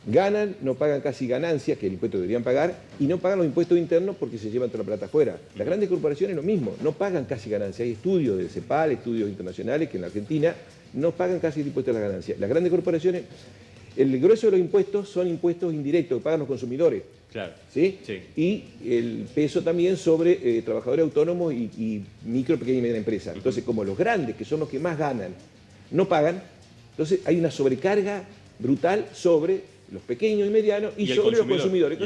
ganan, no pagan casi ganancias, que el impuesto deberían pagar, y no pagan los impuestos internos porque se llevan toda la plata afuera. Las grandes corporaciones lo mismo, no pagan casi ganancias. Hay estudios del CEPAL, estudios internacionales, que en la Argentina no pagan casi el impuesto a las ganancias. Las grandes corporaciones, el grueso de los impuestos son impuestos indirectos que pagan los consumidores. Claro. ¿Sí? Sí. Y el peso también sobre trabajadores autónomos y micro, pequeña y mediana empresa. Entonces, como los grandes, que son los que más ganan, no pagan, entonces hay una sobrecarga brutal sobre los pequeños y medianos y sobre los consumidores.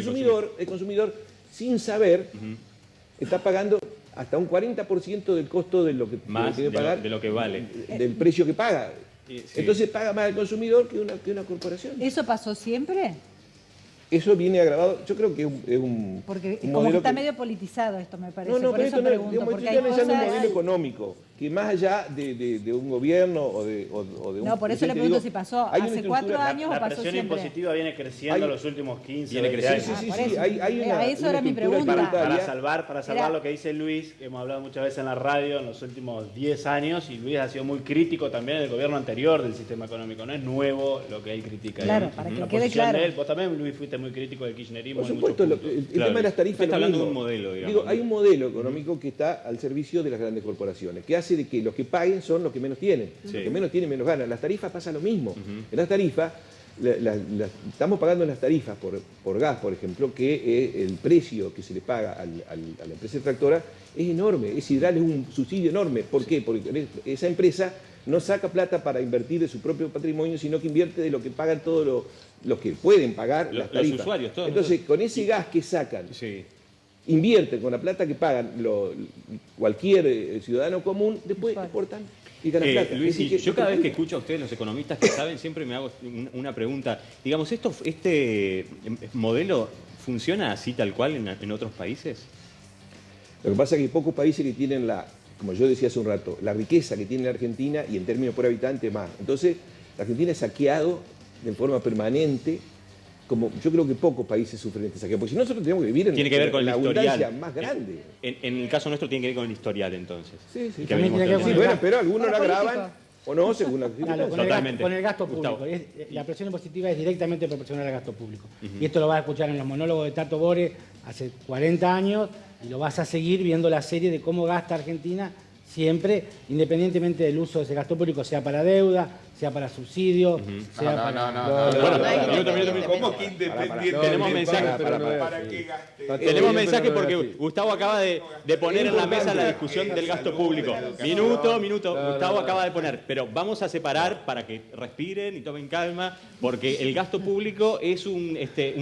El consumidor, sin saber, está pagando hasta un 40% del costo de lo que debe pagar, de lo que vale. Del precio que paga. Sí. Entonces paga más el consumidor que una corporación. ¿Eso pasó siempre? Eso viene agravado, yo creo que es un porque un como que está medio politizado esto, me parece. No, por pero eso pregunto, porque hay cosas... un modelo económico, que más allá de un gobierno o de un... No, por eso le pregunto si pasó hace 4 años o pasó siempre. La presión impositiva viene creciendo los últimos 15, 20 años. Sí, hay una... Eso era mi pregunta. Para salvar lo que dice Luis, que hemos hablado muchas veces en la radio en los últimos 10 años, y Luis ha sido muy crítico también del gobierno anterior del sistema económico. No es nuevo lo que él critica. Claro, para que quede claro. Vos también, Luis, fuiste muy crítico del kirchnerismo. Por supuesto, el tema de las tarifas... Está hablando de un modelo, digamos. Digo, hay un modelo económico que está al servicio de las grandes corporaciones, que hace de que los que paguen son los que menos tienen. Sí. Los que menos tienen, menos ganan. Las tarifas pasa lo mismo. En las tarifas, estamos pagando en las tarifas por gas, por ejemplo, que el precio que se le paga a la empresa extractora es enorme. Es darle un subsidio enorme. ¿Por qué? Porque esa empresa no saca plata para invertir de su propio patrimonio, sino que invierte de lo que pagan todos los que pueden pagar las tarifas. Los usuarios, todos. Entonces, con ese gas que sacan, invierten con la plata que pagan cualquier ciudadano común, después exportan y ganan plata. Luis, yo cada vez que escucho a ustedes, los economistas que saben, siempre me hago una pregunta. Digamos, ¿este modelo funciona así tal cual en otros países? Lo que pasa es que hay pocos países que tienen como yo decía hace un rato, la riqueza que tiene la Argentina y en términos por habitante más. Entonces, la Argentina es saqueado de forma permanente, como yo creo que pocos países sufren este saqueo, porque si nosotros tenemos que vivir en la abundancia más grande. En el caso nuestro tiene que ver con el historial, entonces. Sí. Bueno, pero algunos lo agravan o no, según la... Totalmente. Con el gasto público. La presión impositiva es directamente proporcional al gasto público. Y esto lo vas a escuchar en los monólogos de Tato Bore hace 40 años, y lo vas a seguir viendo la serie de cómo gasta Argentina siempre, independientemente del uso de ese gasto público, sea para deuda, sea para subsidios, sea para... Bueno, ¿cómo que independiente? Tenemos mensajes. ¿Para qué gaste? Tenemos mensajes porque Gustavo acaba de poner en la mesa la discusión del gasto público. Minuto. Gustavo acaba de poner. Pero vamos a separar para que respiren y tomen calma, porque el gasto público es un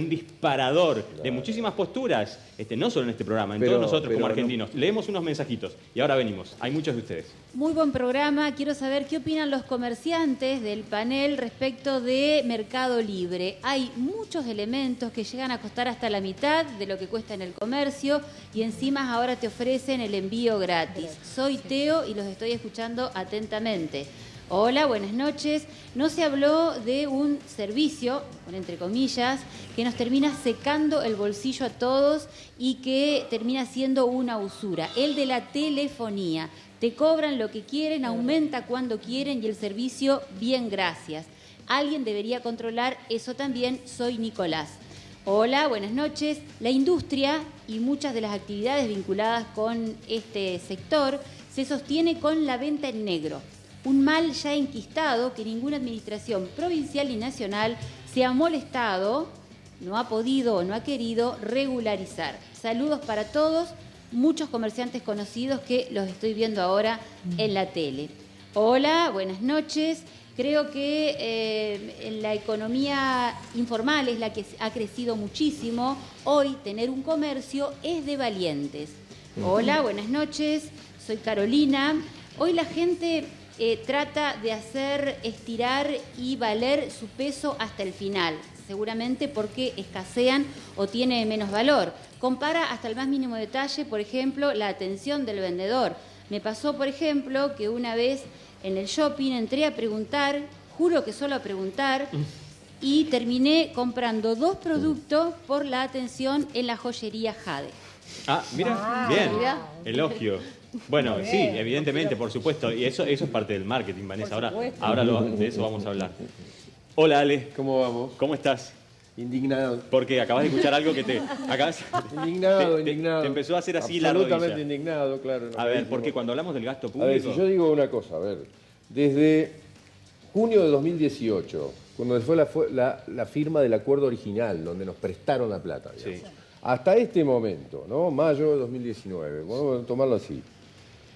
disparador de muchísimas posturas, no solo en este programa, en todos nosotros como argentinos. Leemos unos mensajitos y ahora venimos. Hay muchos de ustedes. Muy buen programa. Quiero saber qué opinan los comerciantes del panel respecto de Mercado Libre. Hay muchos elementos que llegan a costar hasta la mitad de lo que cuesta en el comercio y encima ahora te ofrecen el envío gratis. Soy Teo y los estoy escuchando atentamente. Hola, buenas noches. No se habló de un servicio, entre comillas, que nos termina secando el bolsillo a todos y que termina siendo una usura. El de la telefonía. Te cobran lo que quieren, aumenta cuando quieren y el servicio, bien, gracias. Alguien debería controlar eso también. Soy Nicolás. Hola, buenas noches. La industria y muchas de las actividades vinculadas con este sector se sostiene con la venta en negro. Un mal ya enquistado que ninguna administración provincial ni nacional se ha molestado, no ha podido o no ha querido regularizar. Saludos para todos, muchos comerciantes conocidos que los estoy viendo ahora en la tele. Hola, buenas noches. Creo que la economía informal es la que ha crecido muchísimo. Hoy tener un comercio es de valientes. Hola, buenas noches. Soy Carolina. Hoy la gente trata de hacer estirar y valer su peso hasta el final, seguramente porque escasean o tiene menos valor. Compara hasta el más mínimo detalle, por ejemplo, la atención del vendedor. Me pasó, por ejemplo, que una vez en el shopping entré a preguntar juro que solo a preguntar, y terminé comprando 2 productos por la atención en la joyería Jade. Ah, mira, bien, elogio. Bueno, sí, evidentemente, por supuesto, y eso es parte del marketing, Vanessa. Ahora de eso vamos a hablar. Hola, Ale. ¿Cómo vamos? ¿Cómo estás? Indignado. Porque acabas de escuchar algo que te... Indignado. Te empezó a hacer así la rodilla. Absolutamente indignado, claro. A ver, porque cuando hablamos del gasto público... A ver, si yo digo una cosa, a ver, desde junio de 2018, cuando fue la firma del acuerdo original, donde nos prestaron la plata, digamos, hasta este momento, ¿no? Mayo de 2019, vamos a tomarlo así,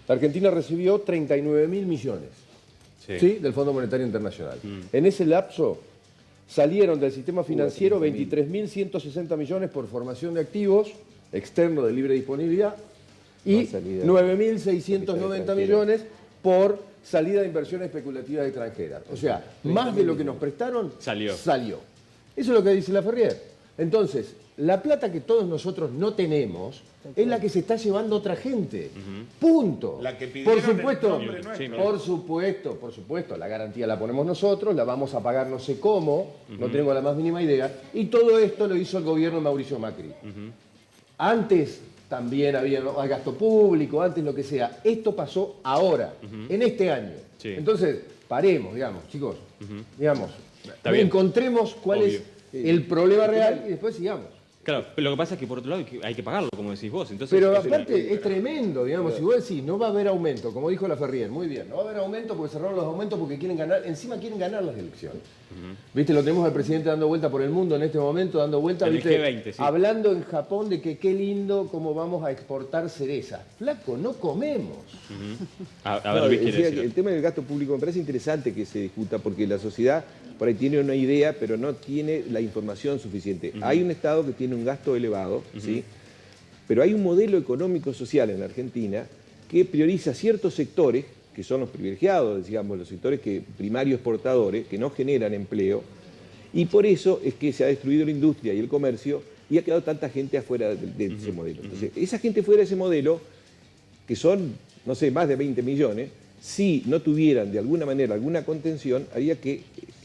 la Argentina recibió 39.000 millones ¿sí? del Fondo Monetario Internacional. En ese lapso salieron del sistema financiero 23.160 millones por formación de activos externos de libre disponibilidad y 9.690 millones por salida de inversiones especulativas extranjeras. O sea, más de lo que nos prestaron salió. Eso es lo que dice la Ferrier. Entonces, la plata que todos nosotros no tenemos es la que se está llevando otra gente. Punto. La que pidieron por supuesto, la garantía la ponemos nosotros, la vamos a pagar no sé cómo, no tengo la más mínima idea, y todo esto lo hizo el gobierno de Mauricio Macri. Antes también había gasto público, antes lo que sea. Esto pasó ahora, en este año. Entonces, paremos, digamos, chicos, digamos, encontremos cuál es el problema real y después sigamos. Claro, pero lo que pasa es que por otro lado hay que pagarlo, como decís vos. Entonces, pero aparte es tremendo, digamos, si vos decís, no va a haber aumento, como dijo la Ferrier, muy bien, no va a haber aumento porque cerraron los aumentos porque quieren ganar, encima quieren ganar las elecciones. ¿Viste? Lo tenemos al presidente dando vuelta por el mundo en este momento, dando vuelta, ¿viste? G20, sí. Hablando en Japón de que qué lindo cómo vamos a exportar cereza. Flaco, no comemos. El tema del gasto público me parece interesante que se discuta porque la sociedad por ahí tiene una idea, pero no tiene la información suficiente. Hay un Estado que tiene un gasto elevado, ¿sí? Pero hay un modelo económico-social en la Argentina que prioriza ciertos sectores, que son los privilegiados, digamos, los sectores primarios exportadores, que no generan empleo, y por eso es que se ha destruido la industria y el comercio y ha quedado tanta gente afuera de ese modelo. Entonces, esa gente fuera de ese modelo, que son, no sé, más de 20 millones, si no tuvieran de alguna manera alguna contención,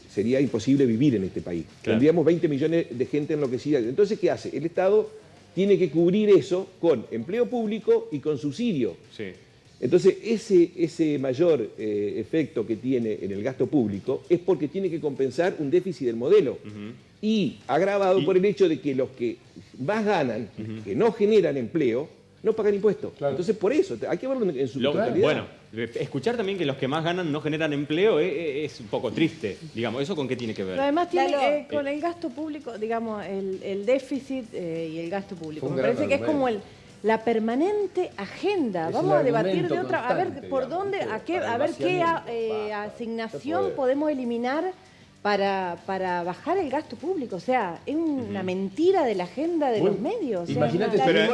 sería imposible vivir en este país. Claro. Tendríamos 20 millones de gente enloquecida. Entonces, ¿qué hace? El Estado tiene que cubrir eso con empleo público y con subsidio. Entonces, ese mayor efecto que tiene en el gasto público es porque tiene que compensar un déficit del modelo. Y agravado por el hecho de que los que más ganan, que no generan empleo, no pagan impuestos. Claro. Entonces, por eso, hay que verlo en su totalidad. Bueno, escuchar también que los que más ganan no generan empleo es un poco triste. Digamos, ¿eso con qué tiene que ver? Pero además tiene con el gasto público, digamos, el déficit y el gasto público. Me parece que es como la permanente agenda. Vamos a debatir de otra, a ver por dónde, a ver qué asignación podemos eliminar para bajar el gasto público. O sea, es una mentira de la agenda de los medios. Imagínate, ¿de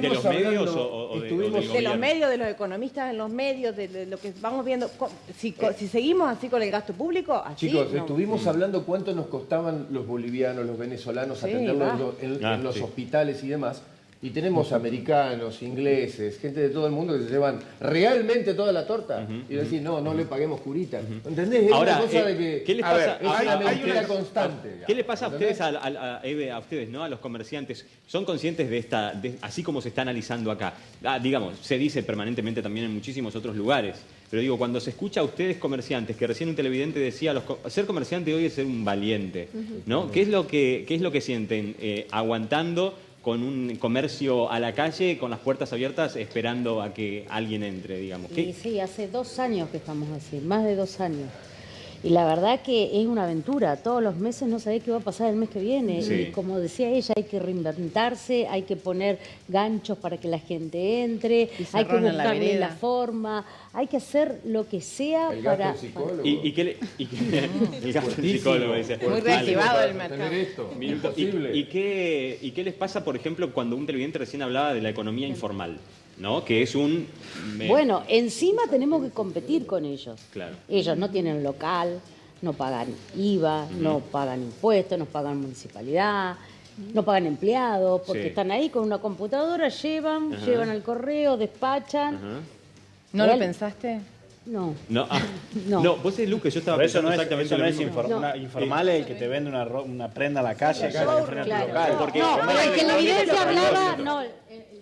los medios de los medios, de los economistas en los medios, de lo que vamos viendo? Si seguimos así con el gasto público, así... Chicos, estuvimos hablando cuánto nos costaban los bolivianos, los venezolanos atenderlos en los hospitales y demás. Y tenemos americanos, ingleses, gente de todo el mundo que se llevan realmente toda la torta. Y decir, no le paguemos curita. ¿Entendés? Es una cosa de que... ¿Qué les pasa? Es una mentira constante. Digamos. ¿Qué les pasa a ustedes, a ustedes, ¿no? A los comerciantes? ¿Son conscientes así como se está analizando acá? Digamos, se dice permanentemente también en muchísimos otros lugares. Pero digo, cuando se escucha a ustedes comerciantes, que recién un televidente decía, ser comerciante hoy es ser un valiente, ¿no? ¿Qué es lo que sienten aguantando con un comercio a la calle, con las puertas abiertas, esperando a que alguien entre, digamos? Sí, hace 2 años que estamos así, más de 2 años. Y la verdad que es una aventura. Todos los meses no sabés qué va a pasar el mes que viene. Sí. Y como decía ella, hay que reinventarse, hay que poner ganchos para que la gente entre, hay que buscarle la forma, hay que hacer lo que sea el para... Psicólogo. El gasto del psicólogo, dice. Muy reactivado el mercado. ¿Y qué les pasa, por ejemplo, cuando un televidente recién hablaba de la economía informal? ¿No? Que es Bueno, encima tenemos que competir con ellos. Claro. Ellos no tienen local, no pagan IVA, no pagan impuestos, no pagan municipalidad, no pagan empleados, porque están ahí con una computadora, llevan al correo, despachan. ¿No lo pensaste? No. No, vos es Luque, yo estaba pensando exactamente lo mismo. Informal es el que te vende una prenda a la calle. Claro. Porque No, el televidente hablaba... No, el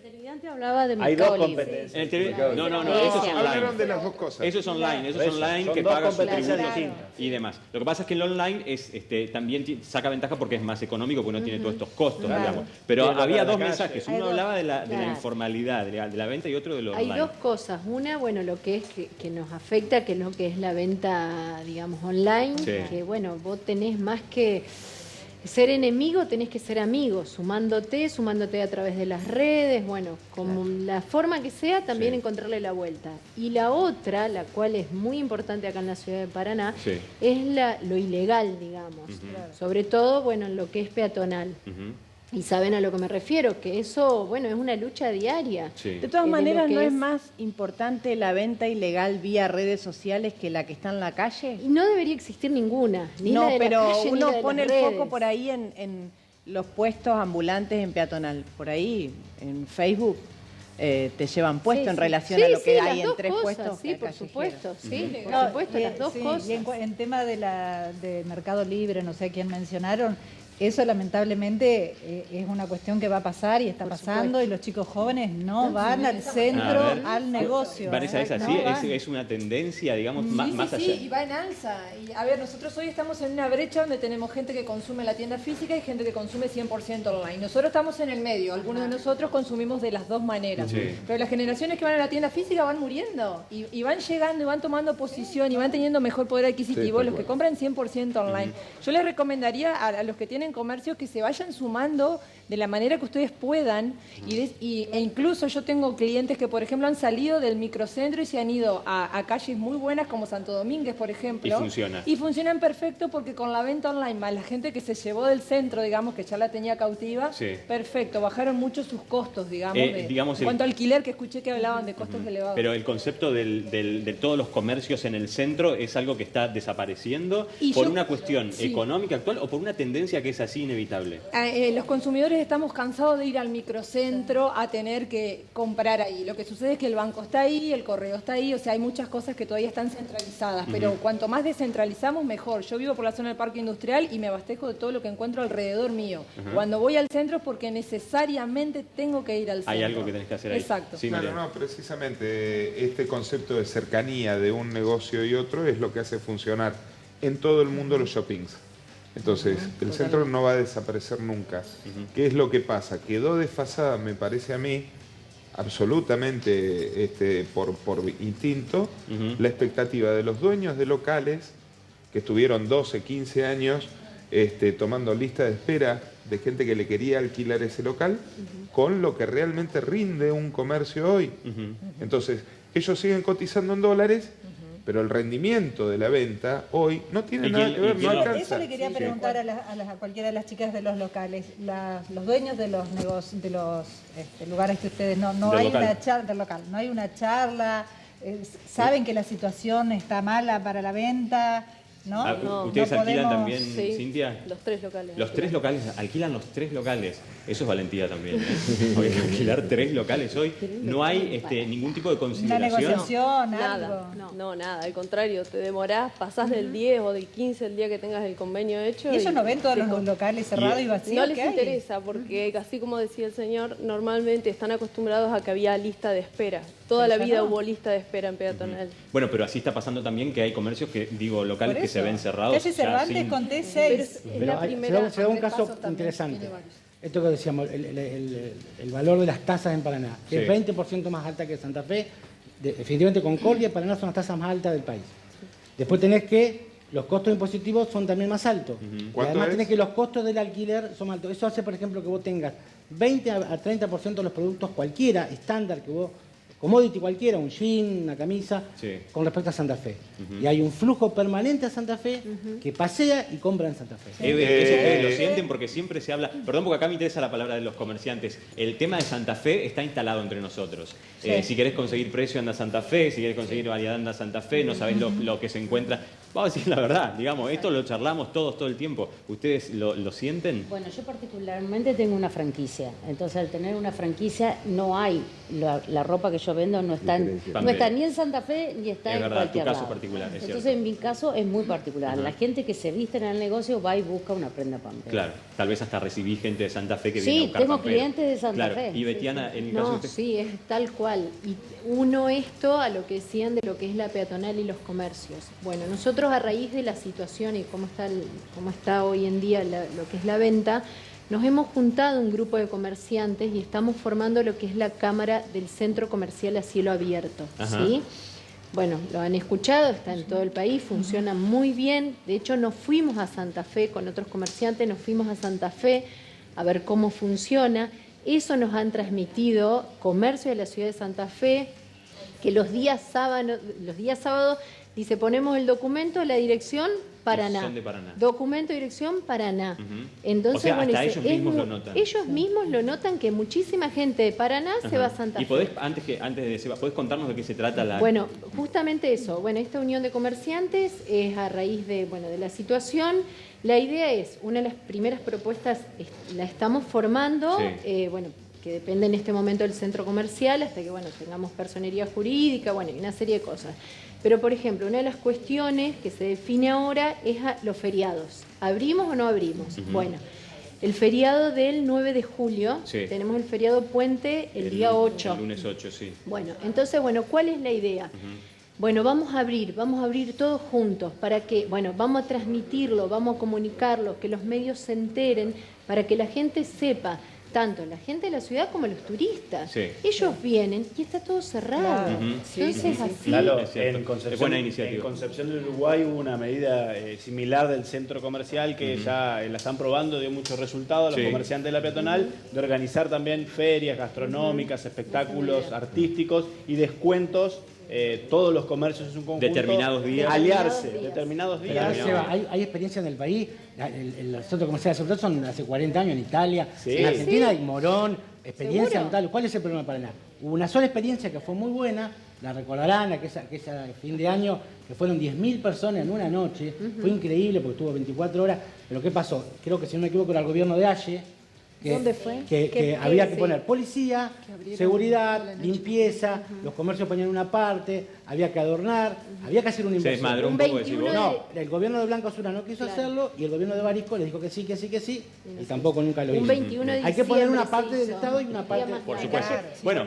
televidente hablaba de hay dos Mercado Libre. competencias. No, eso es online. Hablaron de las dos cosas. Eso es online, que paga su tributo y demás. Lo que pasa es que el online es, también saca ventaja porque es más económico, porque no tiene todos estos costos, digamos. Pero había dos mensajes. Uno hablaba de la informalidad, de la venta, y otro de lo online. Hay dos cosas. Una, bueno, lo que es que nos afecta, que es lo que es la venta, digamos, online. Sí. Que, bueno, vos tenés más que ser enemigo, tenés que ser amigo, sumándote a través de las redes, bueno, como la forma que sea, también encontrarle la vuelta. Y la otra, la cual es muy importante acá en la ciudad de Paraná, es lo ilegal, digamos. Sobre todo, bueno, en lo que es peatonal. Y saben a lo que me refiero, que eso, bueno, es una lucha diaria. De todas maneras, ¿no es más importante la venta ilegal vía redes sociales que la que está en la calle? Y no debería existir ninguna, ni la de pero la calle, ni la uno de pone las el redes. foco por ahí en los puestos ambulantes en peatonal. Por ahí, en Facebook, te llevan puesto en relación a lo que hay en tres puestos. Sí, por supuesto, No, por supuesto, las dos cosas. Y en tema de Mercado Libre, no sé quién mencionaron, eso lamentablemente es una cuestión que va a pasar y está pasando, y los chicos jóvenes no van al centro, al negocio. Vanessa, ¿es así? ¿Es una tendencia, digamos, más allá? Sí, y va en alza. Y a ver, nosotros hoy estamos en una brecha donde tenemos gente que consume la tienda física y gente que consume 100% online. Nosotros estamos en el medio, algunos de nosotros consumimos de las dos maneras. Pero las generaciones que van a la tienda física van muriendo y van llegando y van tomando posición y van teniendo mejor poder adquisitivo los que compran 100% online. Yo les recomendaría a los que tienen comercios que se vayan sumando de la manera que ustedes puedan e incluso yo tengo clientes que, por ejemplo, han salido del microcentro y se han ido a calles muy buenas como Santo Domínguez, por ejemplo. Y funciona. Y funcionan perfecto porque con la venta online, más la gente que se llevó del centro, digamos, que ya la tenía cautiva, perfecto, bajaron mucho sus costos, digamos, en cuanto a alquiler, que escuché que hablaban de costos elevados. Pero el concepto de todos los comercios en el centro es algo que está desapareciendo por una cuestión económica actual o por una tendencia que es así inevitable. Los consumidores estamos cansados de ir al microcentro a tener que comprar ahí. Lo que sucede es que el banco está ahí, el correo está ahí, o sea, hay muchas cosas que todavía están centralizadas, pero cuanto más descentralizamos, mejor. Yo vivo por la zona del Parque Industrial y me abastezco de todo lo que encuentro alrededor mío. Cuando voy al centro es porque necesariamente tengo que ir al centro. Hay algo que tenés que hacer ahí. Exacto. Sí, no, precisamente este concepto de cercanía de un negocio y otro es lo que hace funcionar en todo el mundo los shoppings. Entonces, el centro no va a desaparecer nunca. ¿Qué es lo que pasa? Quedó desfasada, me parece a mí, absolutamente por instinto, la expectativa de los dueños de locales que estuvieron 12, 15 años tomando lista de espera de gente que le quería alquilar ese local, con lo que realmente rinde un comercio hoy. Entonces, ellos siguen cotizando en dólares, pero el rendimiento de la venta hoy no tiene nada que ver, no alcanza. Eso le quería preguntar a cualquiera de las chicas de los locales, los dueños de los negocios, de los lugares que ustedes no hay una charla del local, no hay una charla, saben que la situación está mala para la venta, ¿no? ¿Ustedes alquilan también, Cintia? Los 3 locales. Los 3 locales, alquilan los 3 locales. Eso es valentía también. Hoy alquilar 3 locales hoy. No hay ningún tipo de consideración. Una negociación, nada. No, nada. Al contrario, te demorás, pasás del 10 o del 15 el día que tengas el convenio hecho. ¿Y ellos no ven todos los locales cerrados y vacíos? No les interesa porque, así como decía el señor, normalmente están acostumbrados a que había lista de espera. Toda la vida hubo lista de espera en peatonal. Bueno, pero así está pasando también que hay comercios locales que se ven cerrados. Calle Cervantes con T6. Se da un caso interesante. Esto que decíamos, el valor de las tasas en Paraná, que es 20% más alta que Santa Fe. Definitivamente Concordia y Paraná son las tasas más altas del país. Después tenés que los costos impositivos son también más altos. Y además tenés que los costos del alquiler son altos. Eso hace, por ejemplo, que vos tengas 20 a 30% de los productos cualquiera, estándar, que vos commodity cualquiera, un jean, una camisa, con respecto a Santa Fe. Y hay un flujo permanente a Santa Fe que pasea y compra en Santa Fe. Eso ustedes lo sienten porque siempre se habla, perdón porque acá me interesa la palabra de los comerciantes, el tema de Santa Fe está instalado entre nosotros. Si querés conseguir precio anda a Santa Fe, si querés conseguir variedad anda a Santa Fe, no sabés lo que se encuentra. Vamos a decir la verdad, digamos, esto lo charlamos todos todo el tiempo. ¿Ustedes lo sienten? Bueno, yo particularmente tengo una franquicia, entonces al tener una franquicia no hay la ropa que yo yo vendo no está ni en Santa Fe ni está en cualquier lado. Tu caso particular, es Entonces, cierto. en mi caso es muy particular. La gente que se viste en el negocio va y busca una prenda pampera. Claro, tal vez hasta recibí gente de Santa Fe que viene a buscar tengo pampero. clientes de Santa Fe. Y Betiana, en el caso de usted. Sí, es tal cual. Y uno esto a lo que decían de lo que es la peatonal y los comercios. Bueno, nosotros a raíz de la situación y cómo está hoy en día lo que es la venta, nos hemos juntado un grupo de comerciantes y estamos formando lo que es la Cámara del Centro Comercial a Cielo Abierto. ¿Sí? Bueno, lo han escuchado, está en todo el país, funciona muy bien. De hecho, nos fuimos a Santa Fe con otros comerciantes, nos fuimos a Santa Fe a ver cómo funciona. Eso nos han transmitido Comercio de la Ciudad de Santa Fe, que los días sábados dice, ponemos el documento, la dirección, Paraná. Son de Paraná. Documento, dirección, Paraná. Entonces, o sea, bueno, hasta ellos mismos lo notan. Ellos mismos lo notan que muchísima gente de Paraná se va a Santa Fe. ¿Y podés, antes de Seba, podés contarnos de qué se trata la...? Bueno, justamente eso. Bueno, esta unión de comerciantes es a raíz de la situación. La idea es, una de las primeras propuestas la estamos formando, que depende en este momento del centro comercial, hasta que tengamos personería jurídica, y una serie de cosas. Pero, por ejemplo, una de las cuestiones que se define ahora es los feriados. ¿Abrimos o no abrimos? Bueno, el feriado del 9 de julio, tenemos el feriado puente el día 8. El lunes 8, sí. Bueno, entonces, ¿cuál es la idea? Bueno, vamos a abrir todos juntos para que, vamos a transmitirlo, vamos a comunicarlo, que los medios se enteren, para que la gente sepa, tanto la gente de la ciudad como los turistas. Ellos vienen y está todo cerrado. Entonces, así... Claro, en Concepción del Uruguay hubo una medida similar del centro comercial que ya la están probando, dio muchos resultados a los comerciantes de la peatonal, de organizar también ferias gastronómicas, espectáculos artísticos y descuentos. Todos los comercios es un conjunto. Determinados días. Aliarse, determinados días. Hay experiencia en el país. El centro comercial de Sobrado son hace 40 años en Italia. En Argentina hay Morón, experiencia total. ¿Cuál es el problema de Paraná? Hubo una sola experiencia que fue muy buena, la recordarán, aquella fin de año, que fueron 10.000 personas en una noche. Fue increíble porque estuvo 24 horas. Pero ¿qué pasó? Creo que, si no me equivoco, era el gobierno de Halle. ¿Dónde fue? Que había que poner policía, seguridad, limpieza, los comercios ponían una parte, había que adornar, había que hacer una inversión. Se desmadró un poco, decís vos. No, el gobierno de Blanco Azura no quiso hacerlo y el gobierno de Barisco les dijo que sí, y tampoco nunca lo hizo. Un 21 de Hay que poner una parte hizo. del Estado y una parte... Por supuesto. Bueno,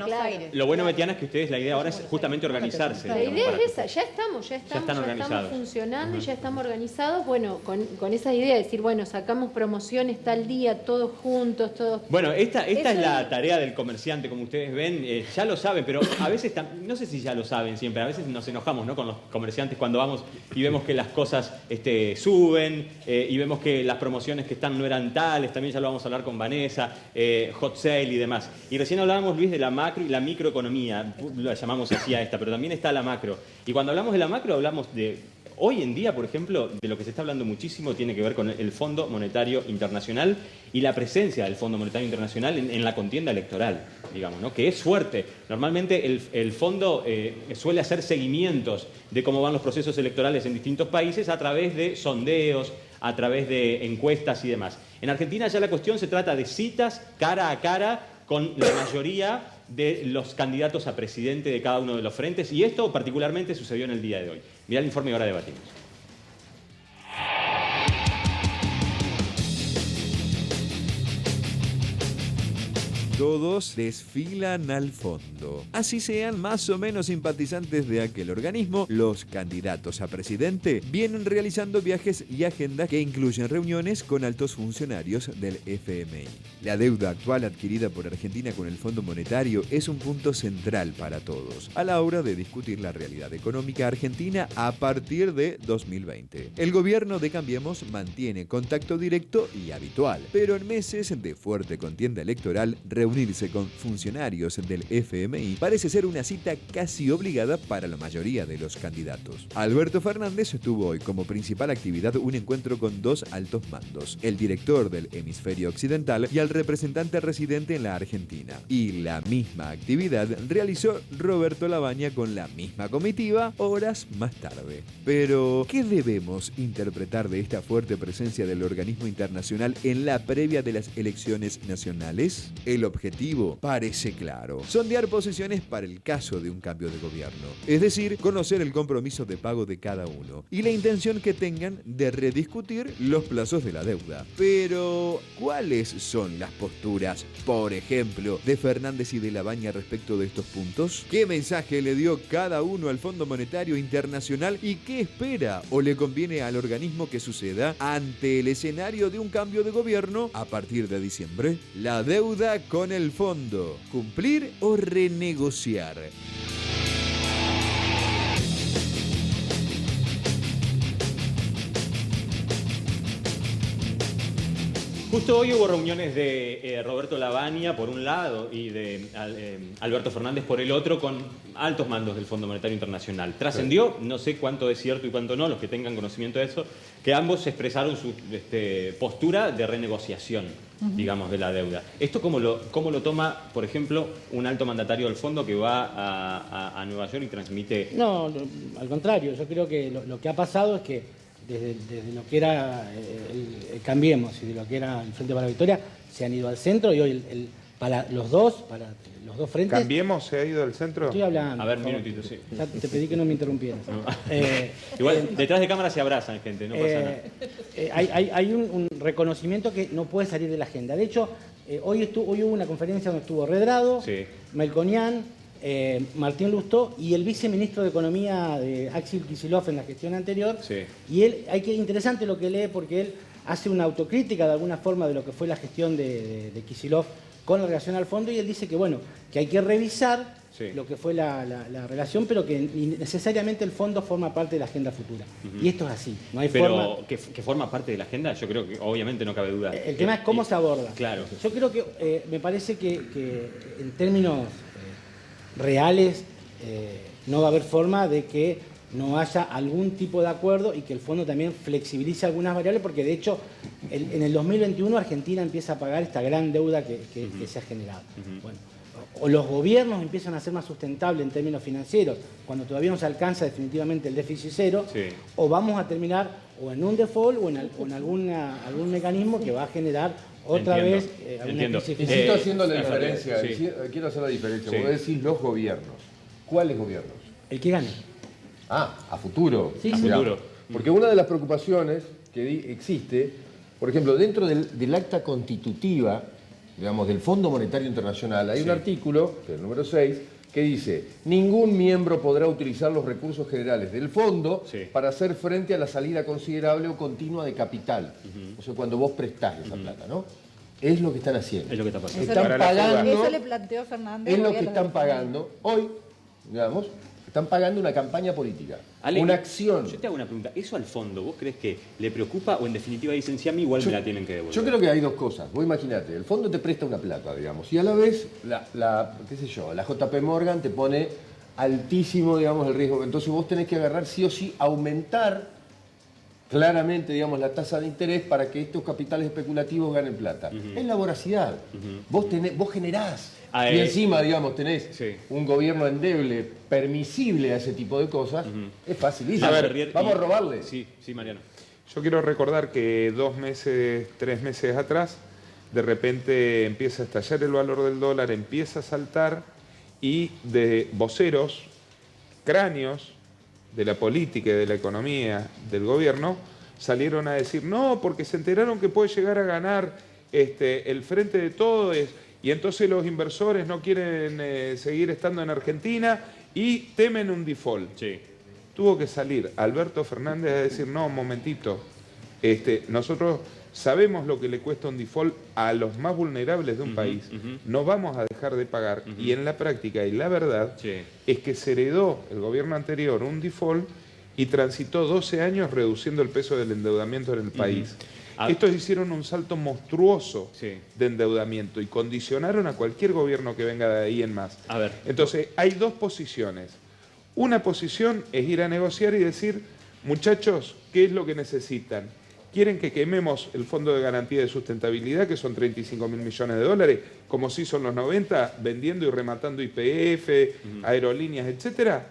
lo bueno, Betiana, es que ustedes, la idea ahora es justamente organizarse. La idea es esa, ya estamos organizados. Funcionando y ya estamos organizados, con esa idea de decir, sacamos promociones tal día, todos juntos, todos... Bueno, esta es la tarea del comerciante, como ustedes ven, ya lo saben, pero a veces, no sé si ya lo saben siempre, a veces nos enojamos, ¿no?, con los comerciantes cuando vamos y vemos que las cosas suben y vemos que las promociones que están no eran tales, también ya lo vamos a hablar con Vanessa, hot sale y demás. Y recién hablábamos, Luis, de la macro y la microeconomía, la llamamos así a esta, pero también está la macro. Y cuando hablamos de la macro hablamos de... Hoy en día, por ejemplo, de lo que se está hablando muchísimo tiene que ver con el Fondo Monetario Internacional y la presencia del Fondo Monetario Internacional en la contienda electoral, digamos, ¿no?, que es fuerte. Normalmente el fondo suele hacer seguimientos de cómo van los procesos electorales en distintos países a través de sondeos, a través de encuestas y demás. En Argentina ya la cuestión se trata de citas cara a cara con la mayoría de los candidatos a presidente de cada uno de los frentes, y esto particularmente sucedió en el día de hoy. Mirá el informe y ahora debatimos. Todos desfilan al fondo. Así sean más o menos simpatizantes de aquel organismo, los candidatos a presidente vienen realizando viajes y agendas que incluyen reuniones con altos funcionarios del FMI. La deuda actual adquirida por Argentina con el Fondo Monetario es un punto central para todos a la hora de discutir la realidad económica argentina a partir de 2020. El gobierno de Cambiemos mantiene contacto directo y habitual, pero en meses de fuerte contienda electoral, reunirse con funcionarios del FMI parece ser una cita casi obligada para la mayoría de los candidatos. Alberto Fernández tuvo hoy como principal actividad un encuentro con dos altos mandos, el director del hemisferio occidental y el representante residente en la Argentina. Y la misma actividad realizó Roberto Labaña con la misma comitiva horas más tarde. Pero, ¿qué debemos interpretar de esta fuerte presencia del organismo internacional en la previa de las elecciones nacionales? El objetivo objetivo parece claro: sondear posiciones para el caso de un cambio de gobierno. Es decir, conocer el compromiso de pago de cada uno y la intención que tengan de rediscutir los plazos de la deuda. Pero, ¿cuáles son las posturas, por ejemplo, de Fernández y de Labaña respecto de estos puntos? ¿Qué mensaje le dio cada uno al Fondo Monetario Internacional y qué espera o le conviene al organismo que suceda ante el escenario de un cambio de gobierno a partir de diciembre? La deuda con el fondo, ¿cumplir o renegociar? Justo hoy hubo reuniones de Roberto Labaña por un lado y de Alberto Fernández por el otro con altos mandos del Fondo Monetario Internacional. Trascendió, no sé cuánto es cierto y cuánto no, los que tengan conocimiento de eso, que ambos expresaron su postura de renegociación, digamos, de la deuda. ¿Esto cómo lo toma, por ejemplo, un alto mandatario del fondo que va a Nueva York y transmite? No, al contrario, yo creo que lo que ha pasado es que desde lo que era el Cambiemos y de lo que era el Frente para la Victoria, se han ido al centro y hoy para los dos frentes... ¿Cambiemos se ha ido al centro? Estoy hablando. A ver, minutito, sí. Ya te pedí que no me interrumpieras. No. Igual, detrás de cámara se abrazan, gente, no pasa nada. Hay un reconocimiento que no puede salir de la agenda. De hecho, hoy hubo una conferencia donde estuvo Redrado, sí, Melconian, Martín Lustó y el viceministro de Economía de Axel Kicillof en la gestión anterior. Sí. Y él, interesante lo que lee porque él hace una autocrítica de alguna forma de lo que fue la gestión de Kicillof con relación al fondo y él dice que bueno, que hay que revisar lo que fue la relación, pero que necesariamente el fondo forma parte de la agenda futura. Y esto es así, no hay forma... Pero que forma parte de la agenda, yo creo que obviamente no cabe duda. El tema es cómo se aborda. Claro. Yo creo que me parece que en términos reales no va a haber forma de que no haya algún tipo de acuerdo y que el fondo también flexibilice algunas variables, porque de hecho en el 2021 Argentina empieza a pagar esta gran deuda que se ha generado. Bueno, o los gobiernos empiezan a ser más sustentables en términos financieros cuando todavía no se alcanza definitivamente el déficit cero, o vamos a terminar o en un default o en algún mecanismo que va a generar otra vez alguna crisis. Quiero hacer la diferencia. Vos decís los gobiernos. ¿Cuáles gobiernos? El que gane. A futuro. Sí, a futuro. Porque una de las preocupaciones que existe, por ejemplo, dentro del acta constitutiva, digamos, del Fondo Monetario Internacional, hay un artículo, que es el número 6, que dice: ningún miembro podrá utilizar los recursos generales del fondo para hacer frente a la salida considerable o continua de capital. O sea, cuando vos prestás esa plata, ¿no? Es lo que están haciendo. Es lo que está pasando. Están pagando. Eso le planteó Fernández. Es lo que están pagando hoy, digamos. Están pagando una campaña política, Ale, una acción. Yo te hago una pregunta. ¿Eso al fondo vos crees que le preocupa o en definitiva dicen si a mí igual me la tienen que devolver? Yo creo que hay dos cosas. Vos imaginate, el fondo te presta una plata, digamos, y a la vez la JP Morgan te pone altísimo, digamos, el riesgo. Entonces vos tenés que agarrar sí o sí, aumentar claramente, digamos, la tasa de interés para que estos capitales especulativos ganen plata. Es la voracidad. Vos generás. Y encima, digamos, tenés un gobierno endeble, permisible a ese tipo de cosas, es facilísimo. Vamos a robarle. Sí, Mariano. Yo quiero recordar que 2 meses, 3 meses atrás, de repente empieza a estallar el valor del dólar, empieza a saltar, y de voceros, cráneos de la política y de la economía del gobierno, salieron a decir, no, porque se enteraron que puede llegar a ganar el Frente de Todos, y entonces los inversores no quieren seguir estando en Argentina y temen un default. Tuvo que salir Alberto Fernández a decir, no, un momentito, nosotros sabemos lo que le cuesta un default a los más vulnerables de un país, no vamos a dejar de pagar, y en la práctica y la verdad es que se heredó el gobierno anterior un default y transitó 12 años reduciendo el peso del endeudamiento en el país. Estos hicieron un salto monstruoso de endeudamiento y condicionaron a cualquier gobierno que venga de ahí en más. Entonces, hay dos posiciones. Una posición es ir a negociar y decir, muchachos, ¿qué es lo que necesitan? ¿Quieren que quememos el Fondo de Garantía de Sustentabilidad, que son 35.000 millones de dólares, como se hizo en los 90, vendiendo y rematando YPF, aerolíneas, etcétera?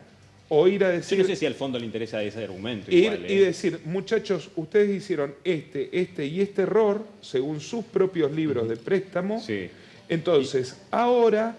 O ir a decir... Yo no sé si al fondo le interesa ese argumento. Y decir, muchachos, ustedes hicieron este y este error, según sus propios libros de préstamo, Entonces, ahora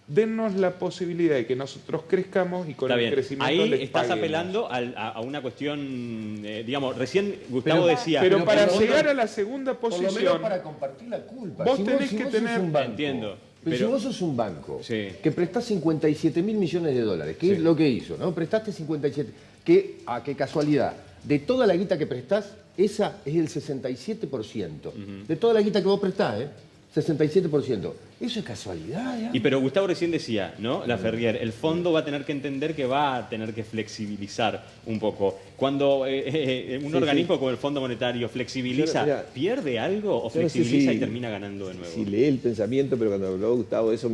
dennos la posibilidad de que nosotros crezcamos y con Está el bien. crecimiento Ahí les estás paguemos. apelando a una cuestión, digamos, recién Gustavo decía... Pero para por lo llegar menos- a la segunda Por lo menos posición, para compartir la culpa. vos Si tenés si que sos tener... un banco, Entiendo, pero pero- si vos sos un banco Sí. que prestás 57 mil millones de dólares, que Sí. es lo que hizo, ¿no? Prestaste 57, que, qué casualidad, de toda la guita que prestás, esa es el 67%. De toda la guita que vos prestás, 67%. Eso es casualidad, ¿ya? Y pero Gustavo recién decía, ¿no? La Ferrier, el fondo va a tener que entender que va a tener que flexibilizar un poco. Cuando un organismo como el Fondo Monetario flexibiliza, Mira, ¿pierde algo o yo no sé flexibiliza si- y termina ganando de nuevo? Si lee el pensamiento, pero cuando habló Gustavo de eso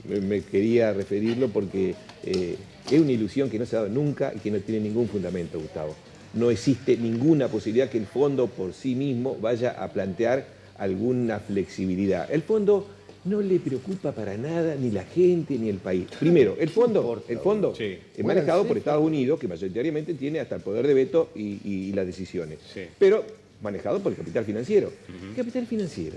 me quería referirlo porque es una ilusión que no se ha dado nunca y que no tiene ningún fundamento, Gustavo. No existe ninguna posibilidad que el fondo por sí mismo vaya a plantear alguna flexibilidad. El fondo no le preocupa para nada ni la gente ni el país. Primero, el fondo Sí. es manejado por Estados Unidos, que mayoritariamente tiene hasta el poder de veto y las decisiones. Sí. Pero manejado por el capital financiero. El capital financiero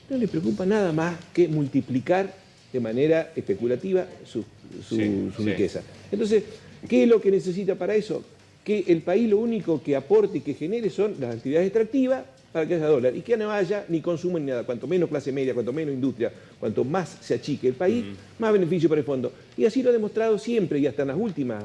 no le preocupa nada más que multiplicar de manera especulativa su Sí. riqueza. Entonces, ¿qué es lo que necesita para eso? Que el país lo único que aporte y que genere son las actividades extractivas para que haya dólar y que no haya ni consumo ni nada. Cuanto menos clase media, cuanto menos industria, cuanto más se achique el país, más beneficio para el fondo. Y así lo ha demostrado siempre y hasta en las últimas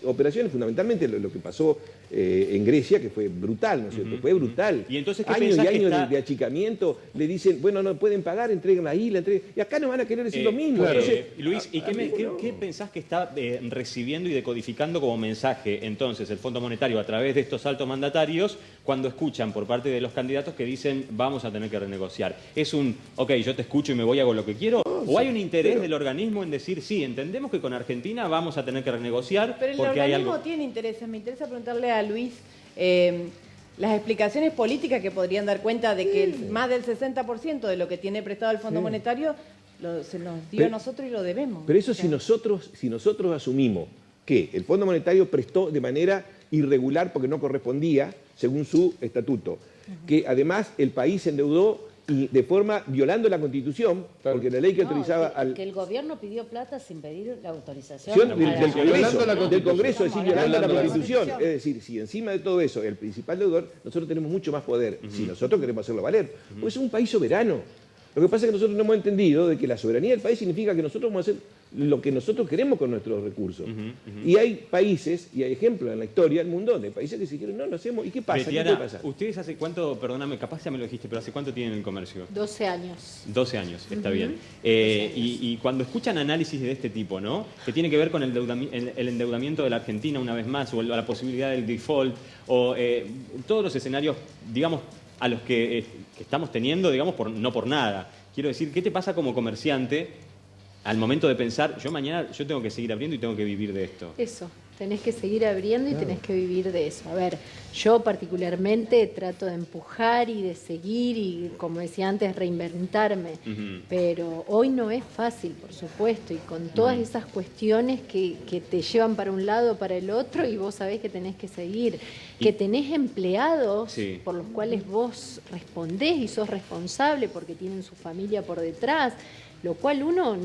operaciones, fundamentalmente lo que pasó en Grecia, que fue brutal, ¿no es cierto? Fue brutal. ¿Y entonces qué años y pensás que años está- de achicamiento, le dicen, bueno, no pueden pagar, entreguen la isla, y acá no van a querer decir lo mismo. Entonces, Luis, ¿y qué pensás que está recibiendo y decodificando como mensaje entonces el Fondo Monetario a través de estos altos mandatarios cuando escuchan por parte de los candidatos que dicen vamos a tener que renegociar? ¿Es un, ok, yo te escucho y me voy, hago lo que quiero? ¿O hay un interés del organismo en decir, sí, entendemos que con Argentina vamos a tener que renegociar Pero el porque hay organismo algo... tiene intereses. Me interesa preguntarle a Luis las explicaciones políticas que podrían dar cuenta de que más del 60% de lo que tiene prestado el Fondo Monetario se nos dio a nosotros y lo debemos. Pero eso si nosotros asumimos que el Fondo Monetario prestó de manera irregular porque no correspondía según su estatuto, que además el país se endeudó y de forma violando la Constitución, porque la ley que autorizaba al... Que el gobierno pidió plata sin pedir la autorización. del Congreso, es decir, violando la Constitución. Es decir, si encima de todo eso, el principal deudor, nosotros tenemos mucho más poder, si nosotros queremos hacerlo valer. Porque es un país soberano. Lo que pasa es que nosotros no hemos entendido de que la soberanía del país significa que nosotros vamos a hacer lo que nosotros queremos con nuestros recursos. Y hay países, y hay ejemplos en la historia del mundo, de países que se dijeron, no, lo hacemos. ¿Y qué pasa? Betiana, ¿Qué puede pasar? ¿ustedes hace cuánto, perdóname, capaz ya me lo dijiste, pero hace cuánto tienen el comercio? 12 años. 12 años, está bien. Y cuando escuchan análisis de este tipo, ¿no? Que tiene que ver con el endeudamiento de la Argentina una vez más, o la posibilidad del default, o todos los escenarios, digamos, a los que estamos teniendo, digamos, no por nada. Quiero decir, ¿qué te pasa como comerciante al momento de pensar, yo mañana tengo que seguir abriendo y tengo que vivir de esto? Eso, tenés que seguir abriendo y tenés que vivir de eso. A ver, yo particularmente trato de empujar y de seguir y, como decía antes, reinventarme. Pero hoy no es fácil, por supuesto, y con todas esas cuestiones que te llevan para un lado o para el otro y vos sabés que tenés que seguir. Que tenés empleados por los cuales vos respondés y sos responsable porque tienen su familia por detrás, lo cual uno...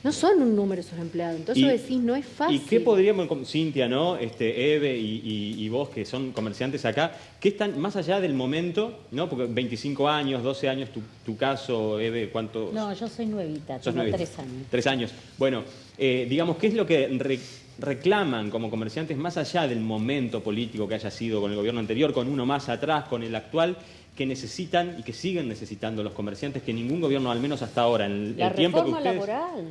No son un número esos empleados, entonces vos decís, no es fácil. ¿Y qué podríamos, Cintia, ¿no? Eve y vos, que son comerciantes acá, qué están más allá del momento, ¿no? Porque 25 años, 12 años, tu caso, Eve, ¿cuánto? No, yo soy nuevita, Sos tengo nuevita. 3 años. 3 años. Bueno, digamos, ¿qué es lo que reclaman como comerciantes más allá del momento político que haya sido con el gobierno anterior, con uno más atrás, con el actual, que necesitan y que siguen necesitando los comerciantes, que ningún gobierno, al menos hasta ahora, en el tiempo que ustedes... Laboral.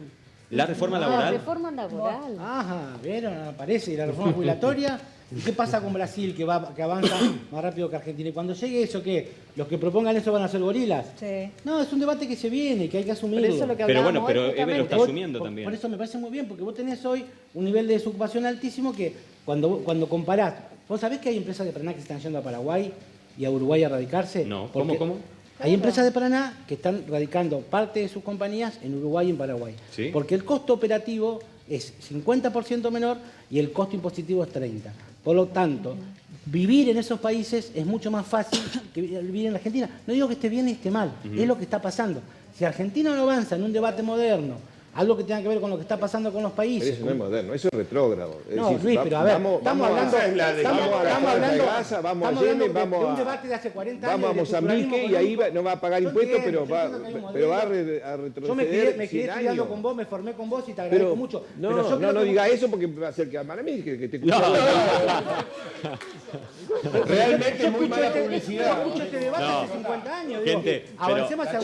¿La reforma laboral? La reforma laboral. Ajá, ¿vieron? Aparece. Y la reforma jubilatoria. ¿Y qué pasa con Brasil, que avanza más rápido que Argentina? Y cuando llegue eso, ¿qué? ¿Los que propongan eso van a ser gorilas? Sí. No, es un debate que se viene, que hay que asumirlo. Pero eso es lo que Pero hablábamos bueno, hoy, pero Eve lo está justamente. asumiendo también. Por eso me parece muy bien, porque vos tenés hoy un nivel de desocupación altísimo que cuando comparás... ¿Vos sabés que hay empresas de Paraná que se están yendo a Paraguay y a Uruguay a radicarse? No, Porque ¿cómo? Hay empresas de Paraná que están radicando parte de sus compañías en Uruguay y en Paraguay. ¿Sí? Porque el costo operativo es 50% menor y el costo impositivo es 30%. Por lo tanto, vivir en esos países es mucho más fácil que vivir en la Argentina. No digo que esté bien ni esté mal, es lo que está pasando. si Argentina no avanza en un debate moderno, algo que tenga que ver con lo que está pasando con los países. Pero eso no es moderno, eso es retrógrado. Es no, decir, Luis, pero a ver, estamos hablando de Gaza, vamos a Yemen, vamos a un debate de hace 40 años. Vamos a Mozambique y ahí no va a pagar impuestos, pero va a retroceder. Yo me quedé estudiando con vos, me formé con vos y te agradezco mucho. No diga eso porque me va a hacer quedar mal a mí, que te escucho. Realmente es muy mala publicidad. Yo escucho este debate hace 50 años. Gente, avancemos hacia